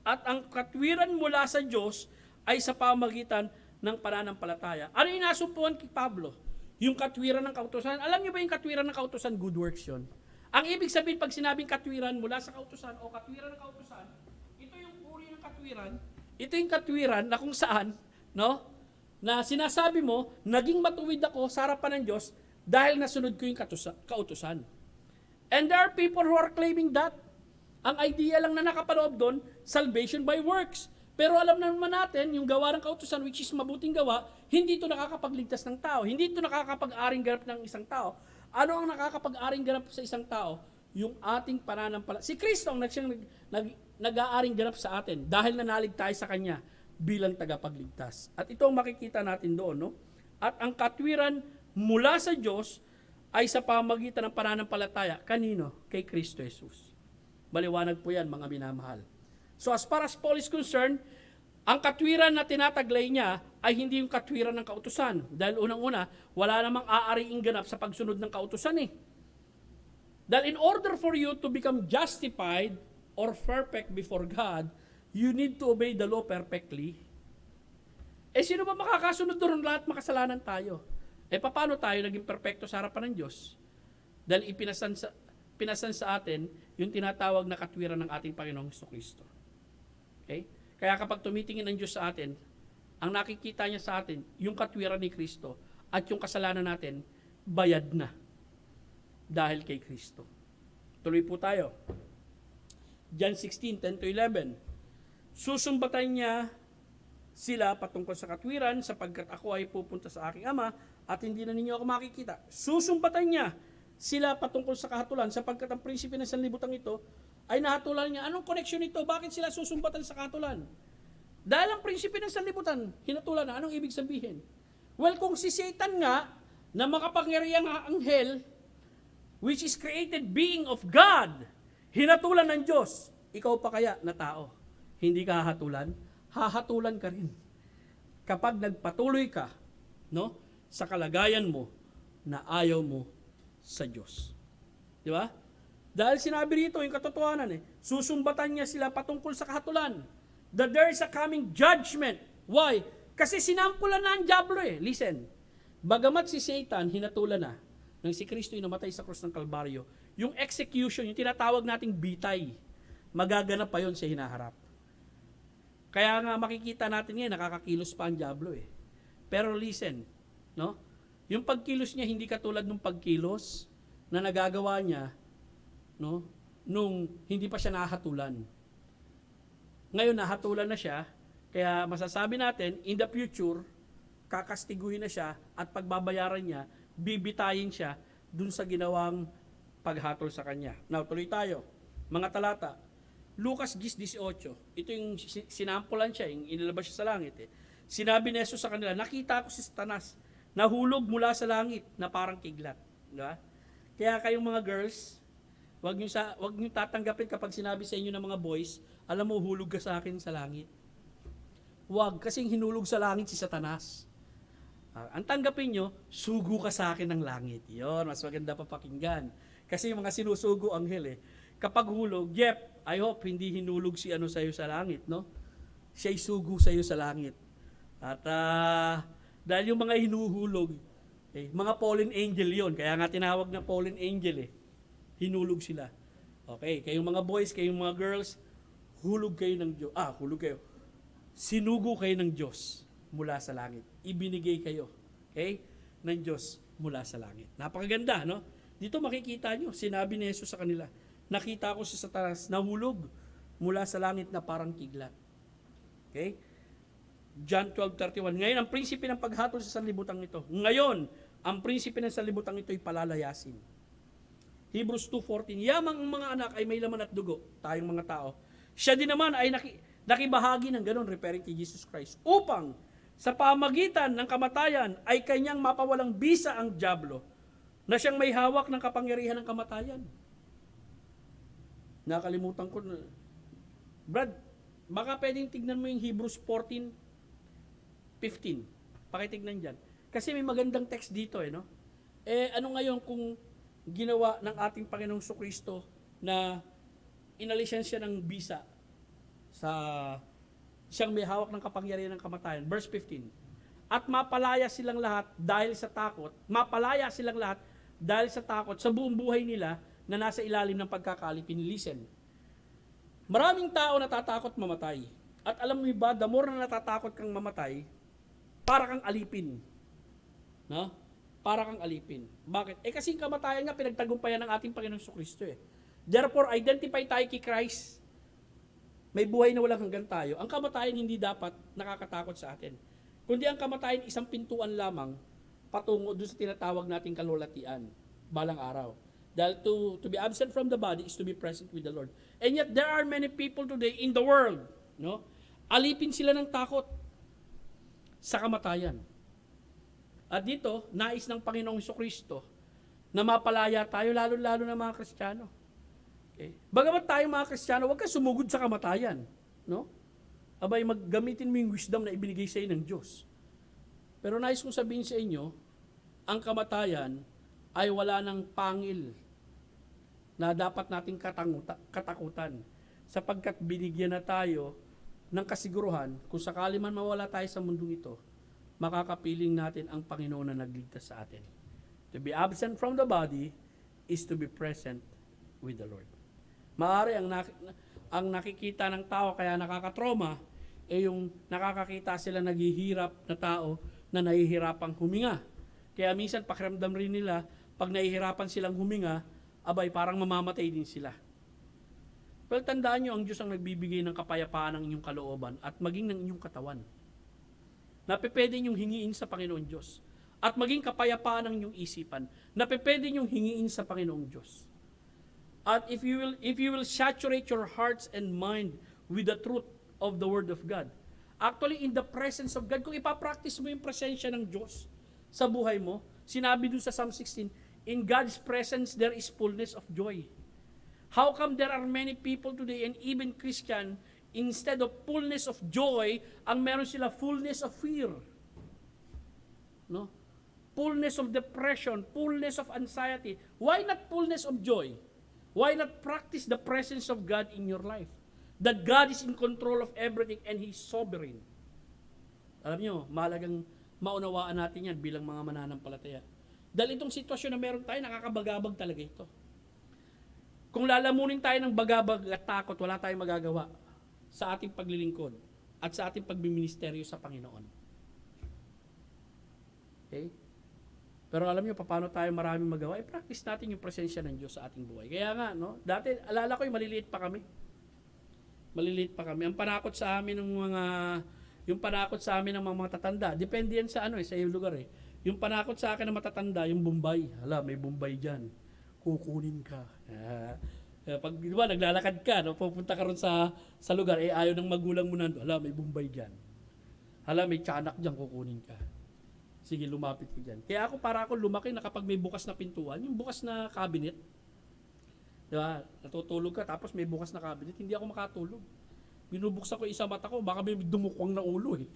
At ang katwiran mula sa Diyos ay sa pamagitan ng pananampalataya. Ano yung nasumpuan kay Pablo? Yung katwiran ng kautusan. Alam niyo ba yung katwiran ng kautusan? Good works yun. Ang ibig sabihin pag sinabing katwiran mula sa kautusan o katwiran ng kautusan, ito yung uri ng katwiran. Ito yung katwiran na kung saan, no? Na sinasabi mo, naging matuwid ako sa harapan ng Diyos dahil nasunod ko yung kautusan. And there are people who are claiming that. Ang idea lang na nakapaloob doon, salvation by works. Pero alam naman natin, yung gawa ng kautusan, which is mabuting gawa, hindi ito nakakapagligtas ng tao. Hindi ito nakakapag-aring ganap ng isang tao. Ano ang nakakapag-aring ganap sa isang tao? Yung ating pananampalataya. Si Kristo ang nag-aaring ganap sa atin dahil nanalig tayo sa Kanya bilang tagapagligtas. At ito ang makikita natin doon. No? At ang katwiran mula sa Diyos ay sa pamagitan ng pananampalataya. Kanino? Kay Kristo Jesus. Maliwanag po yan, mga minamahal. So as far as Paul is concerned, ang katwiran na tinataglay niya ay hindi yung katwiran ng kautusan. Dahil unang-una, wala namang aariing ganap sa pagsunod ng kautusan eh. Dahil in order for you to become justified or perfect before God, you need to obey the law perfectly. Eh sino ba makakasunod doon? Lahat makasalanan tayo. Eh paano tayo naging perfecto sa harapan ng Diyos? Dahil pinasan sa atin yung tinatawag na katwiran ng ating Panginoong Jesucristo. Okay? Kaya kapag tumitingin ang Diyos sa atin, ang nakikita niya sa atin, yung katwiran ni Kristo at yung kasalanan natin, bayad na. Dahil kay Kristo. Tuloy po tayo. John 16:10-11. Susumbatan niya sila patungkol sa katwiran sapagkat ako ay pupunta sa aking Ama at hindi na ninyo ako makikita. Susumbatan niya sila patungkol sa kahatulan sapagkat ang prinsipe ng sanlibutan ito ay nahatulan niya. Anong connection nito? Bakit sila susumbatan sa kahatulan? Dahil ang prinsipe ng sanlibutan, hinatulan na. Anong ibig sabihin? Well, kung si Satan nga, na makapangyarihang anghel, which is created being of God, hinatulan ng Diyos, ikaw pa kaya na tao, hindi ka hahatulan? Hahatulan ka rin. Kapag nagpatuloy ka, no, sa kalagayan mo na ayaw mo sa Diyos. Di ba? Dahil sinabi rito yung katotohanan susumbatan niya sila patungkol sa kahatulan. That there is a coming judgment. Why? Kasi sinampulan na ang diablo Listen, bagamat si Satan hinatulan na nang si Kristo ay namatay sa krus ng Kalbaryo, yung execution, yung tinatawag nating bitay, magaganap pa yon sa hinaharap. Kaya nga makikita natin ngayon, nakakakilos pa ang diablo Pero listen, no? Yung pagkilos niya hindi katulad ng pagkilos na nagagawa niya, no, nung hindi pa siya nahatulan. Ngayon nahatulan na siya, kaya masasabi natin, in the future, kakastiguhin na siya at pagbabayaran niya, bibitayin siya dun sa ginawang paghatol sa kanya. Now, tuloy tayo. Mga talata. Lucas 10:18. Ito yung sinampulan siya, yung inilabas siya sa langit Sinabi ni Jesus sa kanila, nakita ko si Satanas, nahulog mula sa langit na parang kiglat. Diba? Kaya kayong mga girls, wag niyo tatanggapin kapag sinabi sa inyo ng mga boys, alam mo, hulog ka sa akin sa langit. Wag, kasing hinulog sa langit si Satanas. Ang tanggapin nyo, sugo ka sa akin ng langit. Yon, mas maganda pa pakinggan. Kasi yung mga sinusugo anghel kapag hulog, I hope hindi hinulog si sa'yo sa langit, no? Siya'y sugo sa'yo sa langit. At dahil yung mga hinuhulog, mga fallen angel yon, kaya nga tinawag na fallen angel hinulog sila. Okay, kayong mga boys, kayong mga girls, hulog kayo ng Diyos. Hulog kayo. Sinugo kayo ng Diyos mula sa langit. Ibinigay kayo, okay, ng Diyos mula sa langit. Napakaganda, no? Dito makikita nyo, sinabi ni Jesus sa kanila, nakita ko si Satanas nahulog mula sa langit na parang kiglat. Okay? John 12:31. Ngayon, ang prinsipe ng paghatol sa sanlibutan ito. Ngayon, ang prinsipe ng sanlibutan ito ay palalayasin. Hebrews 2:14. Yamang ang mga anak ay may laman at dugo, tayong mga tao. Siya din naman ay nakibahagi ng ganun, referring to Jesus Christ, upang sa pamagitan ng kamatayan ay kanyang mapawalang bisa ang diablo na siyang may hawak ng kapangyarihan ng kamatayan. Nakalimutan ko na. Brad, baka pwedeng tignan mo yung Hebrews 14:15. Pakitignan dyan. Kasi may magandang text dito no? Ano ngayon kung ginawa ng ating Panginoong Jesucristo na inalisan siya ng bisa sa siyang may hawak ng kapangyarihan ng kamatayan. Verse 15. At mapalaya silang lahat dahil sa takot, sa buong buhay nila na nasa ilalim ng pagkakaalipin. Listen. Maraming tao natatakot mamatay. At alam mo ba, the more na natatakot kang mamatay, para kang alipin. No? Para kang alipin. Bakit? Kasi yung kamatayan nga pinagtagumpayan ng ating Panginoong Kristo eh. Therefore, identify tayo kay Christ. May buhay na walang hanggan tayo. Ang kamatayan hindi dapat nakakatakot sa atin. Kundi ang kamatayan isang pintuan lamang patungo doon sa tinatawag nating kalulatian balang araw. Dahil to be absent from the body is to be present with the Lord. And yet there are many people today in the world, no? Alipin sila ng takot sa kamatayan. At dito, nais ng Panginoong Kristo na mapalaya tayo, lalo-lalo na mga Kristiyano. Okay? Bagamat tayo mga Kristiyano, huwag ka sumugod sa kamatayan. No? Abay, maggamitin mo yung wisdom na ibinigay sa iyo ng Diyos. Pero nais kong sabihin sa inyo, ang kamatayan ay wala ng pangil na dapat nating katakutan sapagkat binigyan na tayo ng kasiguruhan kung sakali man mawala tayo sa mundong ito, makakapiling natin ang Panginoon na nagligtas sa atin. To be absent from the body is to be present with the Lord. Maaari ang nakikita ng tao kaya nakakatroma yung nakakakita sila naghihirap na tao na nahihirapang huminga. Kaya minsan pakiramdam rin nila pag nahihirapan silang huminga, abay parang mamamatay din sila. Well, tandaan nyo, ang Diyos ang nagbibigay ng kapayapaan ng inyong kalooban at maging ng inyong katawan. Napipwede nyong hingiin sa Panginoon Diyos. At maging kapayapaan ng inyong isipan. Napipwede nyong hingiin sa Panginoong Diyos. At if you will saturate your hearts and mind with the truth of the Word of God, actually in the presence of God, kung ipapractice mo yung presensya ng Diyos sa buhay mo, sinabi dun sa Psalm 16, in God's presence there is fullness of joy. How come there are many people today and even Christian, instead of fullness of joy, ang meron sila fullness of fear? No? Fullness of depression, fullness of anxiety. Why not fullness of joy? Why not practice the presence of God in your life? That God is in control of everything and He's sovereign. Alam nyo, mahalagang maunawaan natin yan bilang mga mananampalataya. Dahil itong sitwasyon na meron tayo, nakakabagabag talaga ito. Kung lalamunin tayo ng bagabag at takot, wala tayong magagawa sa ating paglilingkod at sa ating pagbiministeryo sa Panginoon. Okay? Pero alam niyo paano tayo maraming magawa? I-practice natin yung presensya ng Diyos sa ating buhay. Kaya nga, no? Dati, alala ko yung maliliit pa kami. Ang panakot sa amin ng mga matatanda, depende yan sa sa iyong lugar eh. Yung panakot sa akin ng matatanda, yung Bombay. Hala, may Bombay dyan. Kukunin ka. Pag diba, naglalakad ka, no, pupunta ka ron sa lugar, ayaw ng magulang mo nando. Hala, may Bombay dyan. Hala, may tiyanak dyan, kukunin ka. Sige, lumapit ka dyan. Kaya para ako lumaki na kapag may bukas na pintuan, yung bukas na cabinet, diba, natutulog ka, tapos may bukas na cabinet, hindi ako makatulog. Binubuksan ko isa mata ko, baka may dumukwang na ulo eh.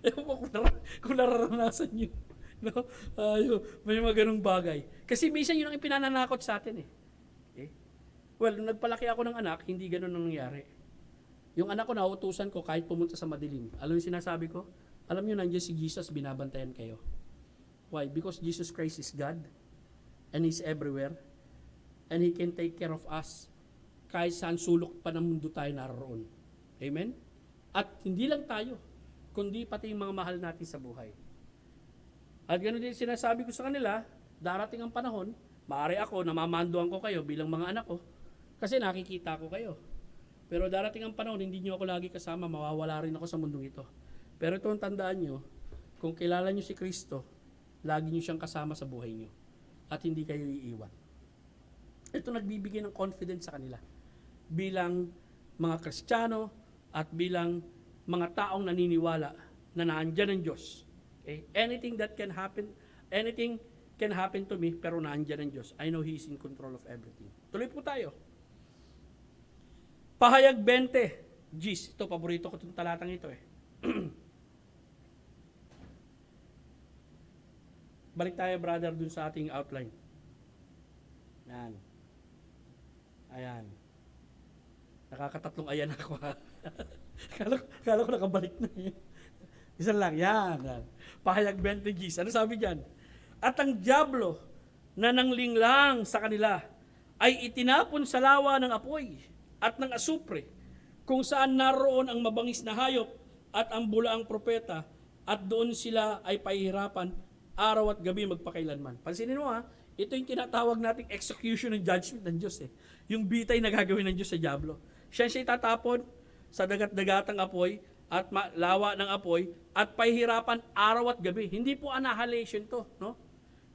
Ewan ko kung nararanasan nyo. No? May mga ganung bagay. Kasi minsan yun ang ipinananakot sa atin eh. Okay? Well, nung nagpalaki ako ng anak, hindi ganun ang nangyari. Yung anak ko, nautusan ko kahit pumunta sa madilim. Alam yung sinasabi ko? Alam nyo, nandiyan si Jesus, binabantayan kayo. Why? Because Jesus Christ is God and He's everywhere and He can take care of us kahit saan sulok pa ng mundo tayo naroon. Amen? At hindi lang tayo, kundi pati yung mga mahal natin sa buhay. At ganoon din sinasabi ko sa kanila, darating ang panahon, maaari ako, namamanduan ko kayo bilang mga anak ko, kasi nakikita ko kayo. Pero darating ang panahon, hindi nyo ako lagi kasama, mawawala rin ako sa mundong ito. Pero ito ang tandaan nyo, kung kilala nyo si Kristo, lagi nyo siyang kasama sa buhay nyo. At hindi kayo iiwan. Ito nagbibigay ng confidence sa kanila. Bilang mga Kristiyano at bilang mga taong naniniwala na naandyan ang Diyos. Okay? Anything can happen to me, pero naandyan ang Diyos. I know He is in control of everything. Tuloy po tayo. Pahayag 20. Jeez, ito, paborito ko itong talatang ito eh. Balik tayo, brother, dun sa ating outline. Yan. Ayan. Nakakatatlong ayan ako ha. Kala ko nakabalik na eh. Isa lang, yan. Pahayag 20 Gs. Ano sabi dyan? At ang dyablo na nanglinglang sa kanila ay itinapon sa lawa ng apoy at ng asupre, kung saan naroon ang mabangis na hayop at ang bulaang propeta, at doon sila ay pahihirapan araw at gabi magpakailanman. Pansinin mo ha, ito yung tinatawag nating execution and judgment ng Diyos eh. Yung bitay na gagawin ng Diyos sa dyablo. Siya itatapon sa dagat-dagatang apoy at lawa ng apoy at pahihirapan araw at gabi. Hindi po annihilation to, no?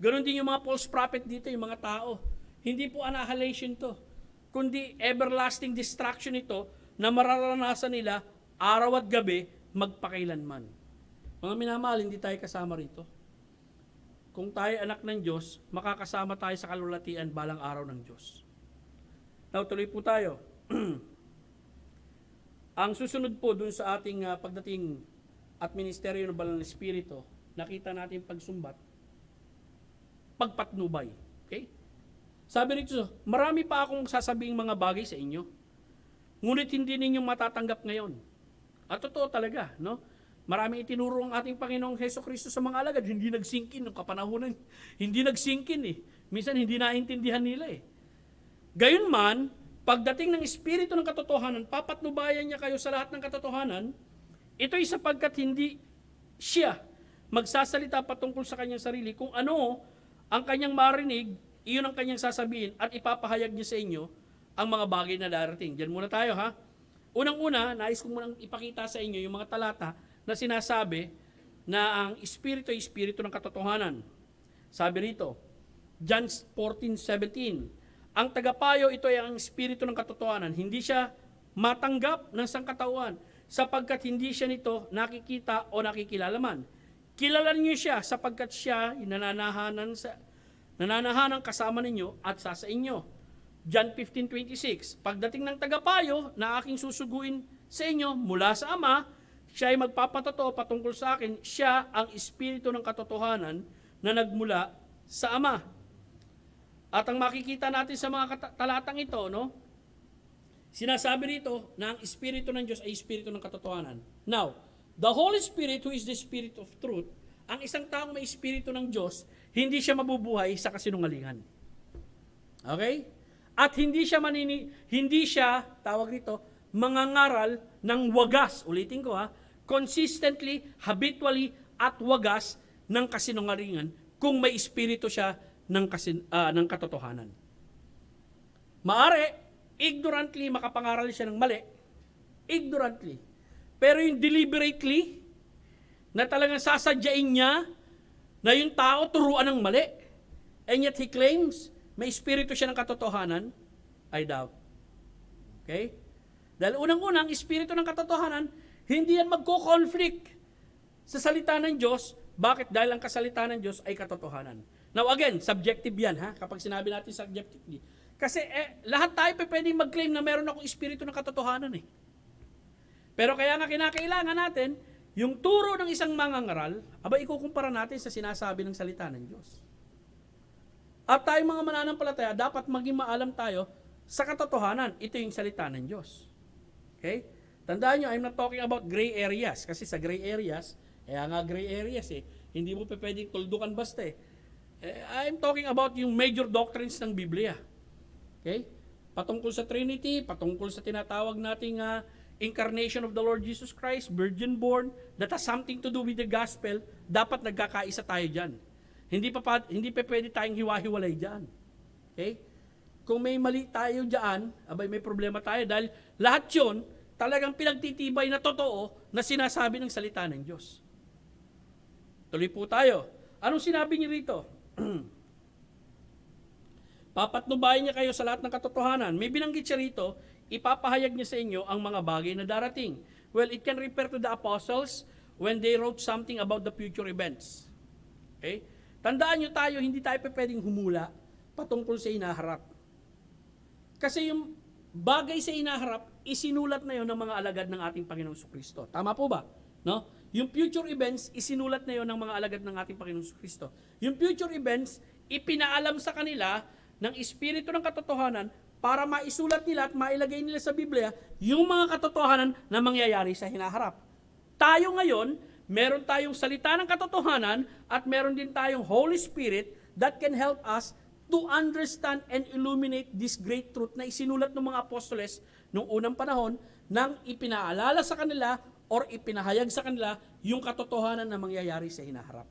Ganon din yung mga false prophet dito, yung mga tao. Hindi po annihilation to, kundi everlasting destruction ito na mararanasan nila araw at gabi magpakailanman. Mga minamahal, hindi tayo kasama rito. Kung tayo anak ng Diyos, makakasama tayo sa kalulatian balang araw ng Diyos. Now, tuloy po tayo. Ang susunod po dun sa ating pagdating at ministeryo ng Banal na Espiritu, nakita natin pagsumbat, pagpatnubay. Okay? Sabi rito, marami pa akong sasabing mga bagay sa inyo, ngunit hindi ninyo matatanggap ngayon. At totoo talaga, no? Marami itinuro ang ating Panginoong Hesukristo sa mga alagad, hindi nagsingkin ng kapanahunan. Hindi nagsingkin eh. Minsan hindi naintindihan nila eh. Gayunman, pagdating ng Espiritu ng katotohanan, papatnubayan niya kayo sa lahat ng katotohanan. Ito'y sapagkat hindi siya magsasalita patungkol sa kanyang sarili. Kung ano ang kanyang marinig, iyon ang kanyang sasabihin at ipapahayag niya sa inyo ang mga bagay na darating. Diyan muna tayo ha. Unang-una, nais ko munang ipakita sa inyo yung mga talata na sinasabi na ang Espiritu ay Espiritu ng katotohanan. Sabi rito, John 14:17, ang tagapayo, ito ay ang Espiritu ng katotohanan. Hindi siya matanggap ng sangkatauhan sapagkat hindi siya nito nakikita o nakikilala man. Kilala niyo siya sapagkat siya nananahanan kasama ninyo at sa inyo. John 15:26, pagdating ng tagapayo na aking susuguin sa inyo mula sa Ama, siya ay magpapatotoo patungkol sa akin, siya ang Espiritu ng katotohanan na nagmula sa Ama. At ang makikita natin sa mga talatang ito, no? Sinasabi rito na ang Espiritu ng Diyos ay Espiritu ng katotohanan. Now, the Holy Spirit who is the Spirit of truth, ang isang taong may Espiritu ng Diyos, hindi siya mabubuhay sa kasinungalingan. Okay? At hindi siya, tawag dito, mangangaral ng wagas. Ulitin ko ha, consistently, habitually, at wagas ng kasinungalingan kung may espiritu siya ng katotohanan. Maari, ignorantly, makapangaral siya ng mali. Ignorantly. Pero yung deliberately, na talagang sasadyain niya na yung tao turuan ng mali, and yet he claims may espiritu siya ng katotohanan, I doubt. Okay? Dahil unang-unang, espiritu ng katotohanan, hindi yan magko-conflict sa salita ng Diyos. Bakit? Dahil ang kasalita ng Diyos ay katotohanan. Now again, subjective yan ha, kapag sinabi natin subjectively. Kasi lahat tayo pwedeng mag-claim na meron akong espiritu ng katotohanan eh. Pero kaya nga kinakailangan natin, yung turo ng isang mangangaral, ikukumpara natin sa sinasabi ng salita ng Diyos. At tayong mga mananampalataya, dapat maging maalam tayo sa katotohanan. Ito yung salita ng Diyos. Okay? Tandaan nyo, I'm not talking about gray areas. Kasi sa gray areas, gray areas eh. Hindi mo pwedeng tuldukan basta eh. I'm talking about yung major doctrines ng Biblia. Okay? Patungkol sa Trinity, patungkol sa tinatawag nating incarnation of the Lord Jesus Christ, virgin born, that has something to do with the gospel, dapat nagkakaisa tayo dyan. Hindi pa pwede tayong hiwa-hiwalay dyan. Okay? Kung may mali tayo dyan, may problema tayo dahil lahat yun talagang pinagtitibay na totoo na sinasabi ng salita ng Diyos. Tuloy po tayo. Anong sinabi niyo rito? Papatnubayan niya kayo sa lahat ng katotohanan. May binanggit siya rito, ipapahayag niya sa inyo ang mga bagay na darating. Well, it can refer to the apostles when they wrote something about the future events. Okay? Tandaan nyo tayo, hindi tayo pwedeng humula patungkol sa inaharap. Kasi yung bagay sa inaharap, isinulat na yon ng mga alagad ng ating Panginoong Kristo. Tama po ba? No? Yung future events, isinulat na yon ng mga alagad ng ating Panginoong Kristo. Yung future events, ipinaalam sa kanila ng Espiritu ng katotohanan para maisulat nila at mailagay nila sa Biblia yung mga katotohanan na mangyayari sa hinaharap. Tayo ngayon, meron tayong salita ng katotohanan at meron din tayong Holy Spirit that can help us to understand and illuminate this great truth na isinulat ng mga apostoles noong unang panahon nang ipinaalala sa kanila or ipinahayag sa kanila yung katotohanan na mangyayari sa hinaharap.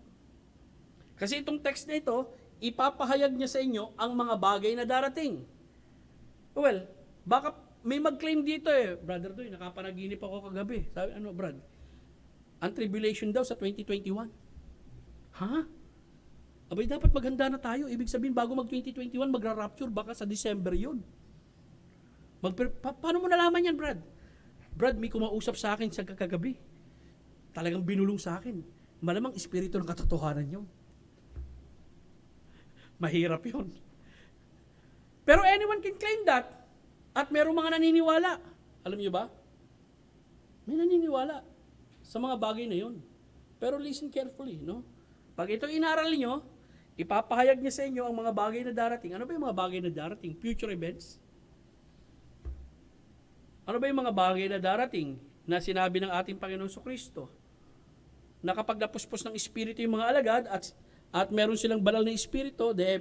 Kasi itong text na ito, ipapahayag niya sa inyo ang mga bagay na darating. Well, baka may mag-claim dito Brother Doy, nakapanaginip ako kagabi. Sabi, Brad? Ang tribulation daw sa 2021. Ha? Abay, dapat maghanda na tayo. Ibig sabihin, bago mag-2021, magra-rapture, baka sa December yun. Paano mo nalaman yan, Brad? Brad, may kumausap sa akin sa kagabi. Talagang binulong sa akin. Malamang espiritu ng katotohanan yun. Mahirap yun. Pero anyone can claim that. At merong mga naniniwala. Alam niyo ba? May naniniwala sa mga bagay na yun. Pero listen carefully, no? Pag ito inaral niyo, ipapahayag niya sa inyo ang mga bagay na darating. Ano ba yung mga bagay na darating? Future events? Ano ba yung mga bagay na darating na sinabi ng ating Panginoong Jesucristo? Na kapag napuspos ng Espiritu yung mga alagad at meron silang banal na Espiritu, the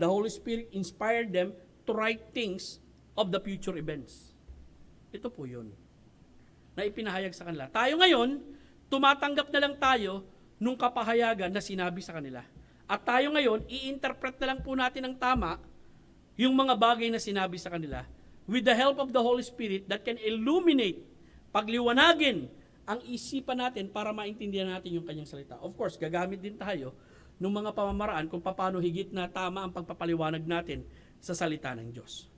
Holy Spirit inspired them to write things of the future events. Ito po yun. Na ipinahayag sa kanila. Tayo ngayon, tumatanggap na lang tayo nung kapahayagan na sinabi sa kanila. At tayo ngayon, i-interpret na lang po natin ng tama yung mga bagay na sinabi sa kanila with the help of the Holy Spirit that can illuminate, pagliwanagin ang isipan natin para maintindihan natin yung kanyang salita. Of course, gagamit din tayo ng mga pamamaraan kung paano higit na tama ang pagpapaliwanag natin sa salita ng Diyos.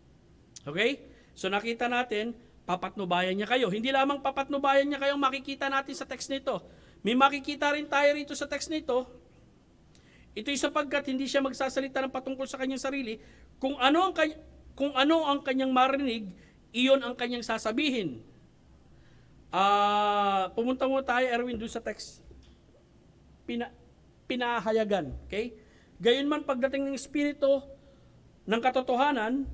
Okay? So nakita natin, papatnubayan niya kayo. Hindi lamang papatnubayan niya kayo makikita natin sa text nito. May makikita rin tayo rito sa text nito. Ito'y sapagkat hindi siya magsasalita ng patungkol sa kanyang sarili. Kung ano ang kanyang marinig, iyon ang kanyang sasabihin. Pumunta mo tayo, Erwin, doon sa text. Pinahayagan. Okay? Gayunman pagdating ng Espiritu ng katotohanan,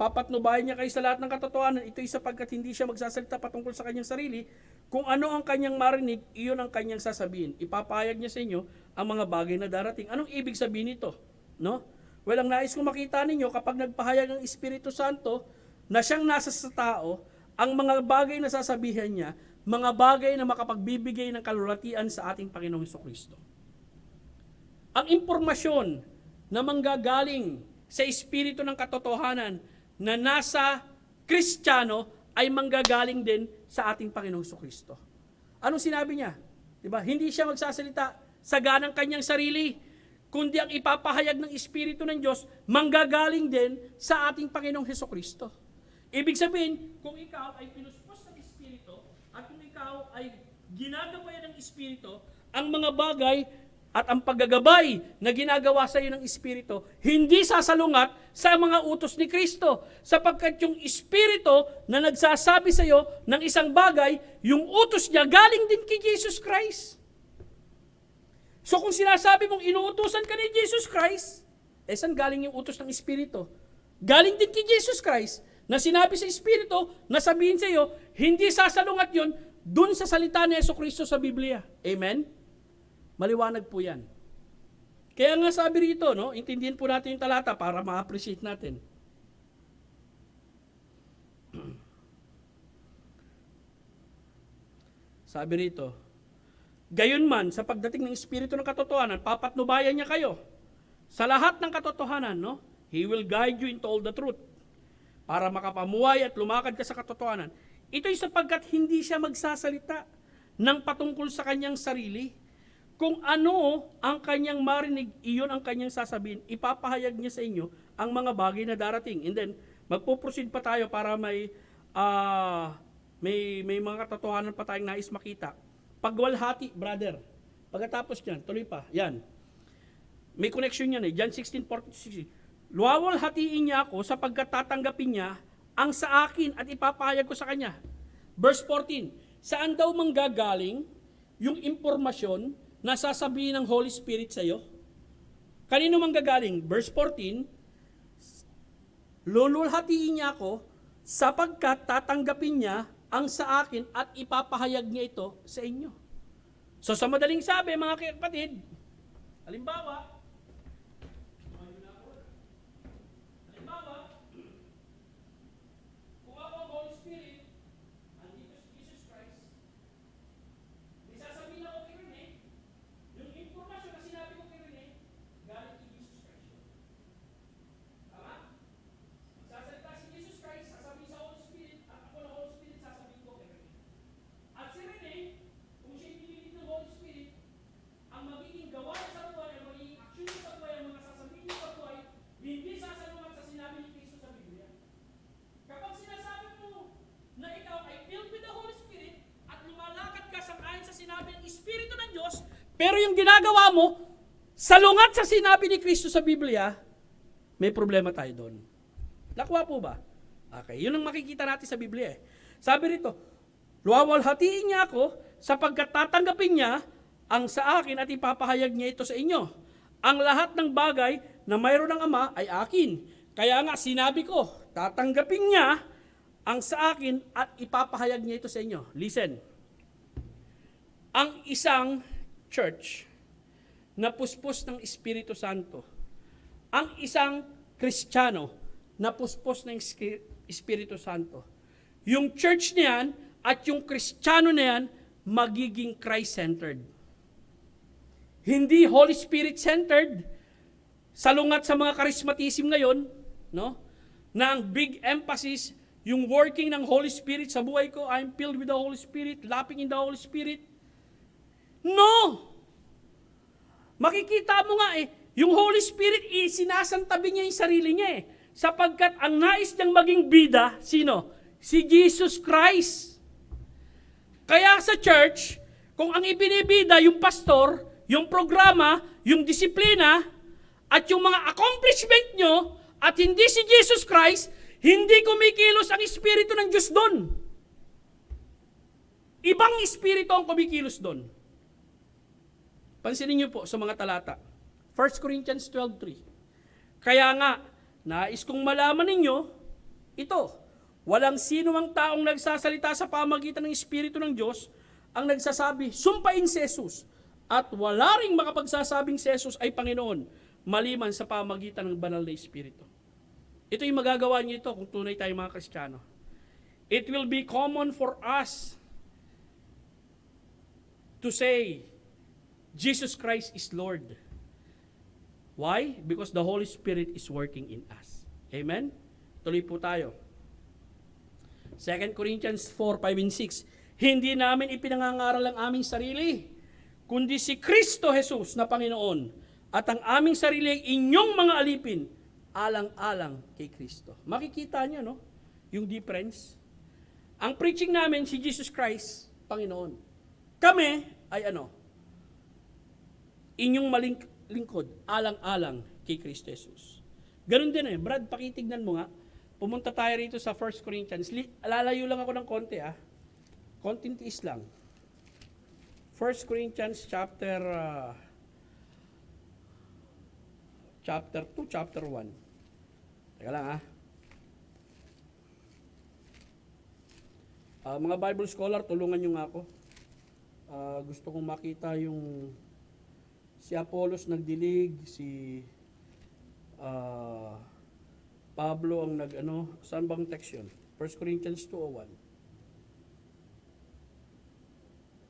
papatnubayan niya kayo sa lahat ng katotohanan. Ito'y sapagkat hindi siya magsasalita patungkol sa kanyang sarili. Kung ano ang kanyang marinig, iyon ang kanyang sasabihin. Ipapahayag niya sa inyo ang mga bagay na darating. Anong ibig sabihin nito? No? Well, ang nais kong makita ninyo, kapag nagpahayag ang Espiritu Santo na siyang nasa sa tao, ang mga bagay na sasabihin niya, mga bagay na makapagbibigay ng kalulatian sa ating Panginoong Jesucristo. Ang impormasyon na manggagaling sa Espiritu ng katotohanan na nasa Kristiyano ay manggagaling din sa ating Panginoong Jesucristo. Anong sinabi niya? Diba? Hindi siya magsasalita sa ganang kanyang sarili, kundi ang ipapahayag ng Espiritu ng Diyos manggagaling din sa ating Panginoong Jesucristo. Ibig sabihin, kung ikaw ay pinuspos ng Espiritu at kung ikaw ay ginagabayan ng Espiritu, ang mga bagay at ang paggagabay na ginagawa sa iyo ng Espiritu, hindi sasalungat sa mga utos ni Kristo. Sapagkat yung Espiritu na nagsasabi sa iyo ng isang bagay, yung utos niya galing din kay Jesus Christ. So kung sinasabi mong inuutusan ka ni Jesus Christ, saan galing yung utos ng Espiritu? Galing din kay Jesus Christ na sinabi sa Espiritu na sabihin sa iyo, hindi sasalungat yun dun sa salita ni Jesucristo sa Biblia. Amen? Maliwanag po yan. Kaya nga sabi rito, no, intindihin po natin yung talata para ma-appreciate natin. Sabi rito, gayunman, sa pagdating ng Espiritu ng katotohanan, papatnubayan niya kayo sa lahat ng katotohanan, no? He will guide you into all the truth para makapamuhay at lumakad ka sa katotohanan. Ito'y sapagkat hindi siya magsasalita ng patungkol sa kanyang sarili. Kung ano ang kanyang marinig, iyon ang kanyang sasabihin. Ipapahayag niya sa inyo ang mga bagay na darating. And then, magpo-proceed pa tayo para may mga katotohanan pa tayong nais makita. Pagwalhati, brother. Pagkatapos niyan, tuloy pa. Yan. May connection yan John 16:46. Luwawalhatiin niya ako sapagkat tatanggapin niya ang sa akin at ipapahayag ko sa kanya. Verse 14. Saan daw manggagaling yung impormasyon na sasabihin ng Holy Spirit sa iyo? Kanino manggagaling? Verse 14, lululhatiin niya ako sapagkat tatanggapin niya ang sa akin at ipapahayag niya ito sa inyo. So sa madaling sabi, mga kapatid, halimbawa, kung ako ang Holy Spirit, andito si Jesus Christ, may sasabihin ako kay Rene, yung impormasyon na sinabi ko kay Rene, galing kay Jesus Christ. Tama? Magsasalita si Jesus Christ, sasabihin sa Holy Spirit, at ako na Holy Spirit, sasabihin ko kay Rene. At si Rene, kung siya'y pinilit ng Holy Spirit, ang magiging gawa niya sa buhay, ang magiging action niya sa buhay, ang mga sasabihin niya sa buhay, hindi sasalungat sa sinabi ni Kristo sa Biblia. Kapag sinasabi mo na ikaw ay filled with the Holy Spirit at lumalakad ka sang-ayon sa sinabi ng Espiritu ng Diyos, pero yung ginagawa mo, salungat sa sinabi ni Kristo sa Biblia, may problema tayo doon. Nakuha po ba? Okay, yun ang makikita natin sa Biblia eh. Sabi rito, luwalhatiin niya ako sapagkat tatanggapin niya ang sa akin at ipapahayag niya ito sa inyo. Ang lahat ng bagay na mayroon ng Ama ay akin. Kaya nga sinabi ko, tatanggapin niya ang sa akin at ipapahayag niya ito sa inyo. Listen. Ang isang church na puspos ng Espiritu Santo, ang isang Kristiyano na puspos ng Espiritu Santo, yung church niyan at yung Kristiyano na yan magiging Christ-centered. Hindi Holy Spirit-centered. Salungat sa mga charismatism ngayon, no? Na ang big emphasis, yung working ng Holy Spirit sa buhay ko, I'm filled with the Holy Spirit, lapping in the Holy Spirit. No! Makikita mo nga yung Holy Spirit, sinasantabi niya yung sarili niya sapagkat ang nais niyang maging bida, sino? Si Jesus Christ. Kaya sa church, kung ang ibinibida yung pastor, yung programa, yung disiplina, at yung mga accomplishment nyo, at hindi si Jesus Christ, hindi kumikilos ang Espiritu ng Diyos doon. Ibang Espiritu ang kumikilos doon. Pansinin niyo po sa mga talata. 1 Corinthians 12:3. Kaya nga, nais kong malaman ninyo, ito, walang sino mang taong nagsasalita sa pamagitan ng Espiritu ng Diyos ang nagsasabi, sumpain si Jesus, at wala ring makapagsasabing si Jesus ay Panginoon, maliban sa pamagitan ng banal na Espiritu. Ito yung magagawa niyo ito kung tunay tayong mga Kristiyano. It will be common for us to say, Jesus Christ is Lord. Why? Because the Holy Spirit is working in us. Amen? Tuloy po tayo. 2 Corinthians 4:5-6. Hindi namin ipinangangaral ang aming sarili, kundi si Kristo Jesus na Panginoon, at ang aming sarili ay inyong mga alipin, alang-alang kay Kristo. Makikita niyo, no? Yung difference. Ang preaching namin, si Jesus Christ, Panginoon. Kami ay ano? Inyong lingkod, alang-alang kay Kristo Jesus. Ganun din Brad, pakitignan mo nga. Pumunta tayo rito sa 1 Corinthians. Lalayo lang ako ng konti Konting tiis lang. 1 Corinthians chapter 2, chapter 1. Teka lang mga Bible scholar, tulungan nyo nga ako. Gusto kong makita yung si Apollos nagdilig, si Pablo ang saan bang text yun? 1 Corinthians 2:1.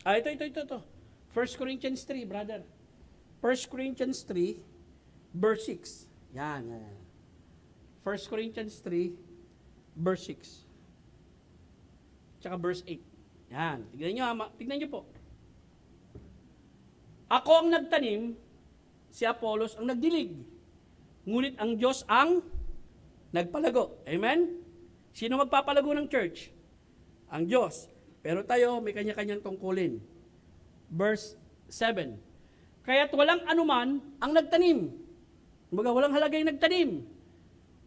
Ito. 1 Corinthians 3, brother. 1 Corinthians 3, verse 6. Yan. 1 Corinthians 3, verse 6. Tsaka verse 8. Yan. Tignan nyo po. Ako ang nagtanim, si Apollos ang nagdilig. Ngunit ang Diyos ang nagpalago. Amen? Sino magpapalago ng church? Ang Diyos. Pero tayo, may kanya-kanyang tungkulin. Verse 7. Kaya't walang anuman ang nagtanim. Kumbaga, walang halagay nagtanim.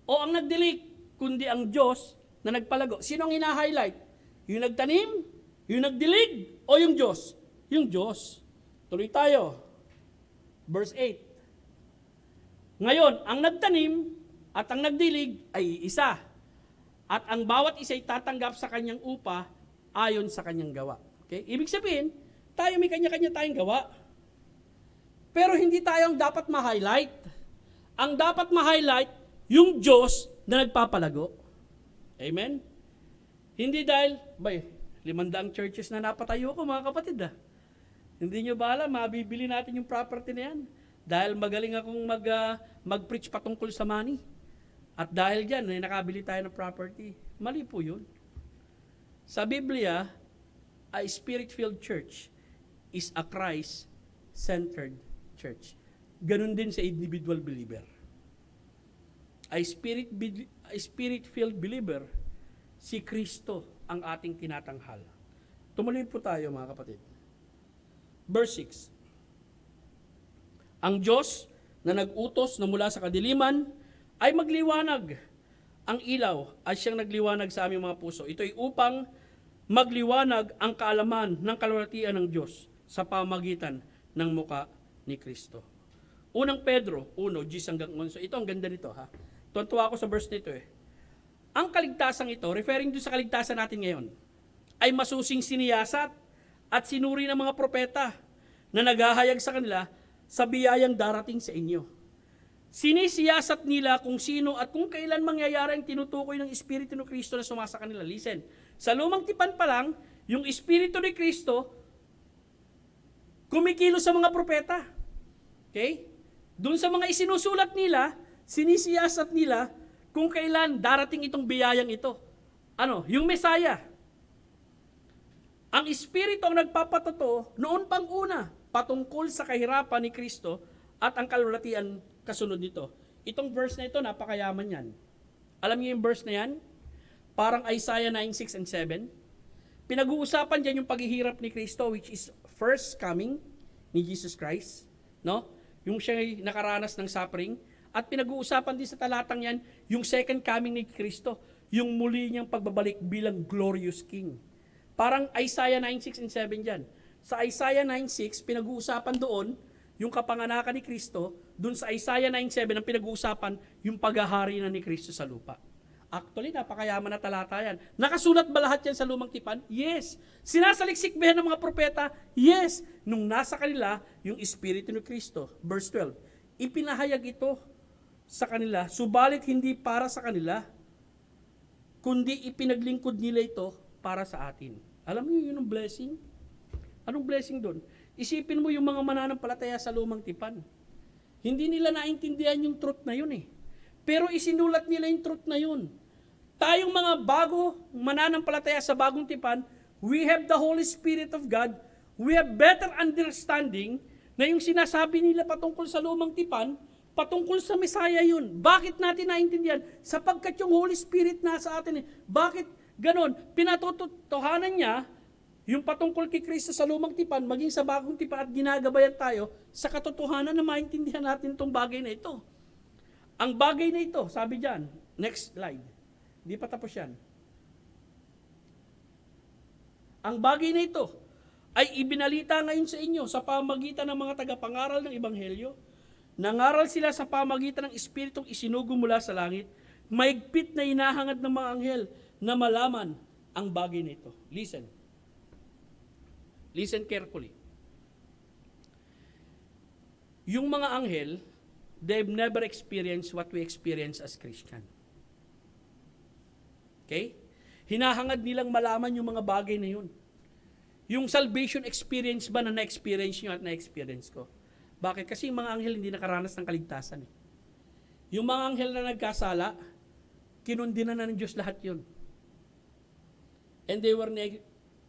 O ang nagdilig, kundi ang Diyos na nagpalago. Sino ang hina-highlight? Yung nagtanim? Yung nagdilig? O yung Diyos? Yung Diyos. Tuloy tayo. Verse 8. Ngayon, ang nagtanim, At ang nagdilig ay isa. At ang bawat isa ay tatanggap sa kanyang upa ayon sa kanyang gawa. Okay? Ibig sabihin, tayo may kanya-kanya tayong gawa. Pero hindi tayo ang dapat ma-highlight. Ang dapat ma-highlight, yung Diyos na nagpapalago. Amen? Hindi dahil, 500 churches na napatayo ko mga kapatid Hindi nyo ba alam, mabibili natin yung property na yan. Dahil magaling akong mag-preach patungkol sa money. At dahil dyan, nakabili tayo ng property. Mali po yun. Sa Biblia, a spirit-filled church is a Christ-centered church. Ganun din sa individual believer. A spirit-filled believer, si Kristo ang ating tinatanghal. Tumuloy po tayo mga kapatid. Verse 6. Ang Diyos na nag-utos na mula sa kadiliman ay magliwanag ang ilaw at siyang nagliwanag sa aming mga puso. Ito ay upang magliwanag ang kaalaman ng kalwalhatian ng Diyos sa pamagitan ng muka ni Kristo. Unang Pedro 1:10-11. Ito ang ganda nito Tuwa ako sa verse nito Ang kaligtasan ito, referring doon sa kaligtasan natin ngayon, ay masusing siniyasat at sinuri ng mga propeta na naghahayag sa kanila sa biyayang darating sa inyo. Sinisiyasat nila kung sino at kung kailan mangyayari ang tinutukoy ng Espiritu ni Kristo na sumasa kanila. Listen, sa lumang tipan pa lang, yung Espiritu ni Kristo kumikilos sa mga propeta. Okay? Doon sa mga isinusulat nila, sinisiyasat nila kung kailan darating itong biyayang ito. Yung Messiah. Ang Espiritu ang nagpapatotoo noon pang una patungkol sa kahirapan ni Kristo at ang kalwalhatian kasunod nito. Itong verse na ito, napakayaman yan. Alam niyo yung verse na yan? Parang Isaiah 9:6 and 7. Pinag-uusapan dyan yung paghihirap ni Kristo, which is first coming ni Jesus Christ. No? Yung siya nakaranas ng suffering. At pinag-uusapan din sa talatang yan, yung second coming ni Kristo. Yung muli niyang pagbabalik bilang glorious King. Parang Isaiah 9:6 and 7 dyan. Sa Isaiah 9:6, pinag-uusapan doon yung kapanganakan ni Kristo. Doon sa Isaiah 9:7, ang pinag-uusapan yung paghahari na ni Kristo sa lupa. Actually, napakayaman na talata yan. Nakasulat ba lahat yan sa lumang tipan? Yes. Sinasaliksik ba yan ng mga propeta? Yes. Nung nasa kanila, yung Espiritu ni Kristo. Verse 12, ipinahayag ito sa kanila, subalit hindi para sa kanila, kundi ipinaglingkod nila ito para sa atin. Alam niyo yun ang blessing? Anong blessing doon? Isipin mo yung mga mananampalataya sa lumang tipan. Hindi nila naintindihan yung truth na yun Pero isinulat nila yung truth na yun. Tayong mga bago mananampalataya sa bagong tipan, we have the Holy Spirit of God, we have better understanding na yung sinasabi nila patungkol sa lumang tipan, patungkol sa Messiah yun. Bakit natin naintindihan? Sapagkat yung Holy Spirit nasa atin Bakit ganon? Pinatotohanan niya yung patungkol kay Kristo sa lumang tipan, maging sa bagong tipan at ginagabayan tayo sa katotohanan na maintindihan natin itong bagay na ito. Ang bagay na ito, sabi dyan, next slide. Di pa tapos yan. Ang bagay na ito ay ibinalita ngayon sa inyo sa pamagitan ng mga tagapangaral ng Ebanghelyo. Nangaral sila sa pamagitan ng Espiritong isinugo mula sa langit, maigpit na hinahangad ng mga anghel na malaman ang bagay na ito. Listen. Listen carefully. Yung mga anghel, they've never experienced what we experience as Christian. Okay? Hinahangad nilang malaman yung mga bagay na yun. Yung salvation experience ba na na-experience nyo at na-experience ko? Bakit? Kasi yung mga anghel hindi nakaranas ng kaligtasan Yung mga anghel na nagkasala, kinundinan na ng Diyos lahat yun. And they were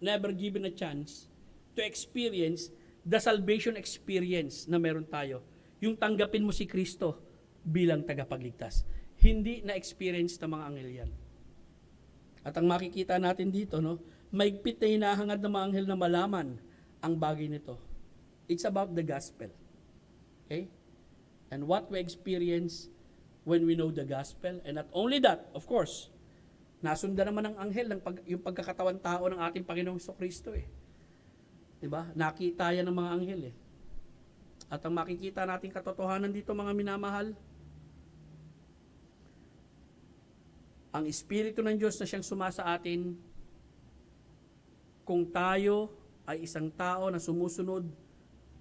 never given a chance to experience the salvation experience na meron tayo. Yung tanggapin mo si Kristo bilang tagapagligtas. Hindi na-experience ng mga anghel yan. At ang makikita natin dito, maigpit na hinahangad ng mga anghel na malaman ang bagay nito. It's about the gospel. Okay? And what we experience when we know the gospel. And not only that, of course, nasundan naman ng anghel yung pagkakatawan tao ng ating Panginoong Kristo Diba? Nakita yan ng mga anghel At ang makikita nating katotohanan dito mga minamahal, ang Espiritu ng Diyos na siyang sumasa atin, kung tayo ay isang tao na sumusunod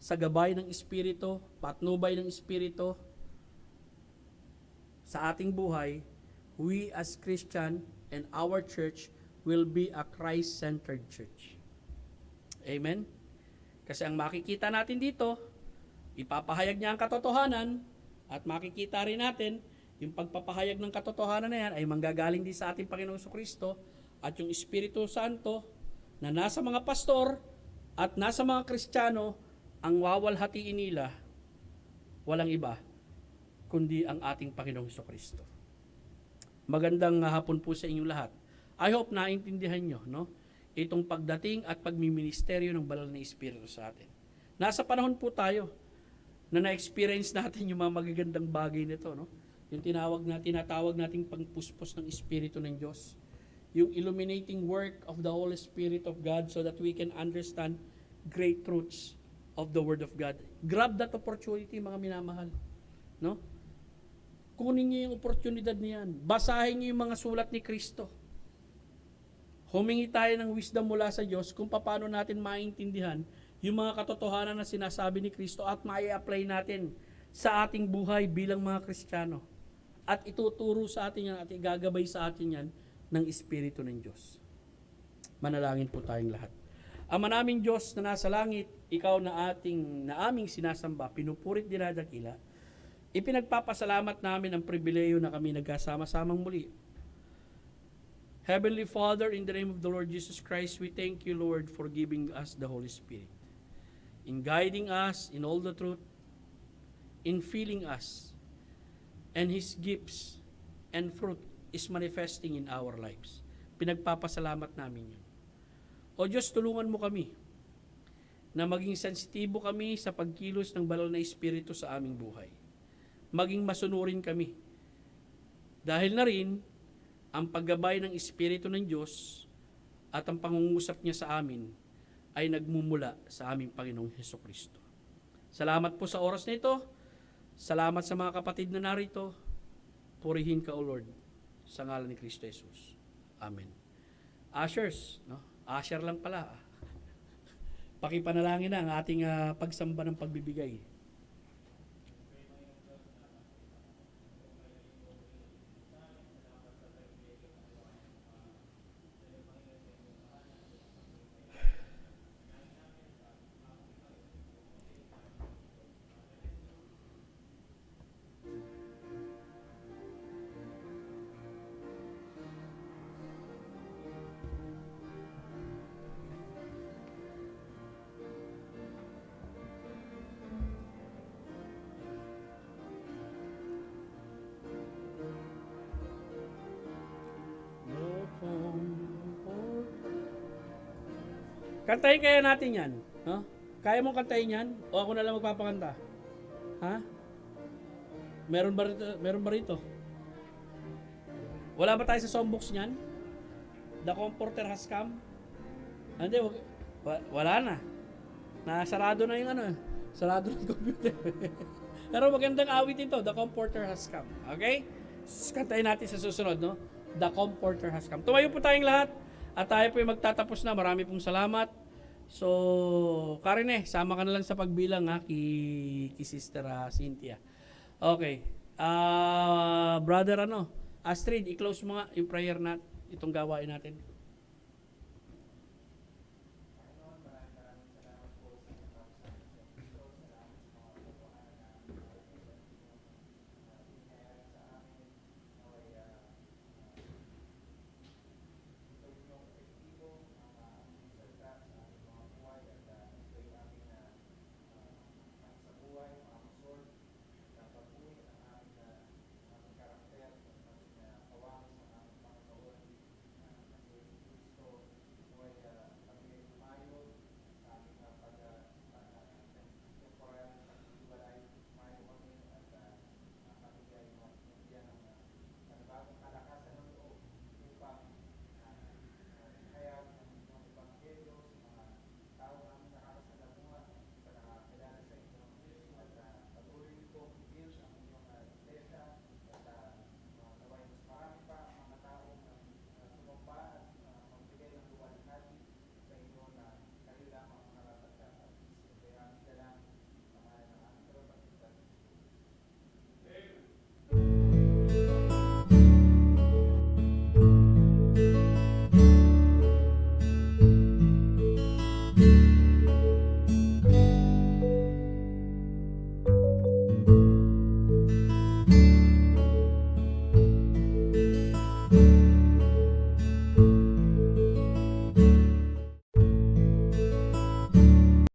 sa gabay ng Espiritu, patnubay ng Espiritu sa ating buhay, we as Christian and our church will be a Christ-centered church. Amen? Kasi ang makikita natin dito, ipapahayag niya ang katotohanan at makikita rin natin yung pagpapahayag ng katotohanan na yan ay manggagaling din sa ating Panginoong Jesucristo at yung Espiritu Santo na nasa mga pastor at nasa mga Kristiyano ang wawalhatiin nila walang iba kundi ang ating Panginoong Jesucristo. Magandang hapon po sa inyong lahat. I hope naintindihan nyo, no? Itong pagdating at pagmiministeryo ng banal na Espiritu sa atin. Nasa panahon po tayo na na-experience natin yung mga magagandang bagay nito, no? Yung tinatawag nating pagpuspos ng Espiritu ng Diyos. Yung illuminating work of the Holy Spirit of God so that we can understand great truths of the Word of God. Grab that opportunity, mga minamahal. No? Kunin niyo yung oportunidad niyan. Basahin niyo yung mga sulat ni Kristo. Humingi tayo ng wisdom mula sa Diyos kung paano natin maintindihan yung mga katotohanan na sinasabi ni Kristo at mai-apply natin sa ating buhay bilang mga Kristiyano. At ituturo sa atin yan at igagabay sa atin yan ng Espiritu ng Diyos. Manalangin po tayong lahat. Ama naming Diyos na nasa langit, ikaw na aming sinasamba, pinupurit dinadakila, ipinagpapasalamat namin ang pribileyo na kami nagkasama-samang muli. Heavenly Father, in the name of the Lord Jesus Christ, we thank you, Lord, for giving us the Holy Spirit, in guiding us in all the truth, in filling us, and His gifts and fruit is manifesting in our lives. Pinagpapasalamat namin yun. O Diyos, tulungan mo kami na maging sensitibo kami sa pagkilos ng banal na Espiritu sa aming buhay. Maging masunurin kami. Dahil na rin, ang paggabay ng Espiritu ng Diyos at ang pangungusap niya sa amin ay nagmumula sa aming Panginoong Hesukristo. Salamat po sa oras na ito. Salamat sa mga kapatid na narito. Purihin ka, O Lord, sa ngalan ni Kristo Jesus. Amen. Ushers, no? Usher lang pala. Pakipanalangin na ang ating pagsamba ng pagbibigay. Kantahin kaya natin yan. No? Kaya mong kantahin yan? O ako na lang magpapakanta? Ha? Meron ba rito? Wala ba tayo sa songbox niyan? The Comforter has come? Hindi, wala na. Nasarado na yung sarado ng computer. Pero magandang awit ito, The Comforter has come. Okay? Kantahin natin sa susunod, no? The Comforter has come. Tumayo po tayong lahat. At tayo po yung magtatapos na. Marami pong salamat. So, Karine, sama ka na lang sa pagbilang kay Sister Cynthia. Okay. Brother Astrid, i-close mo nga yung prayer na itong gawain natin.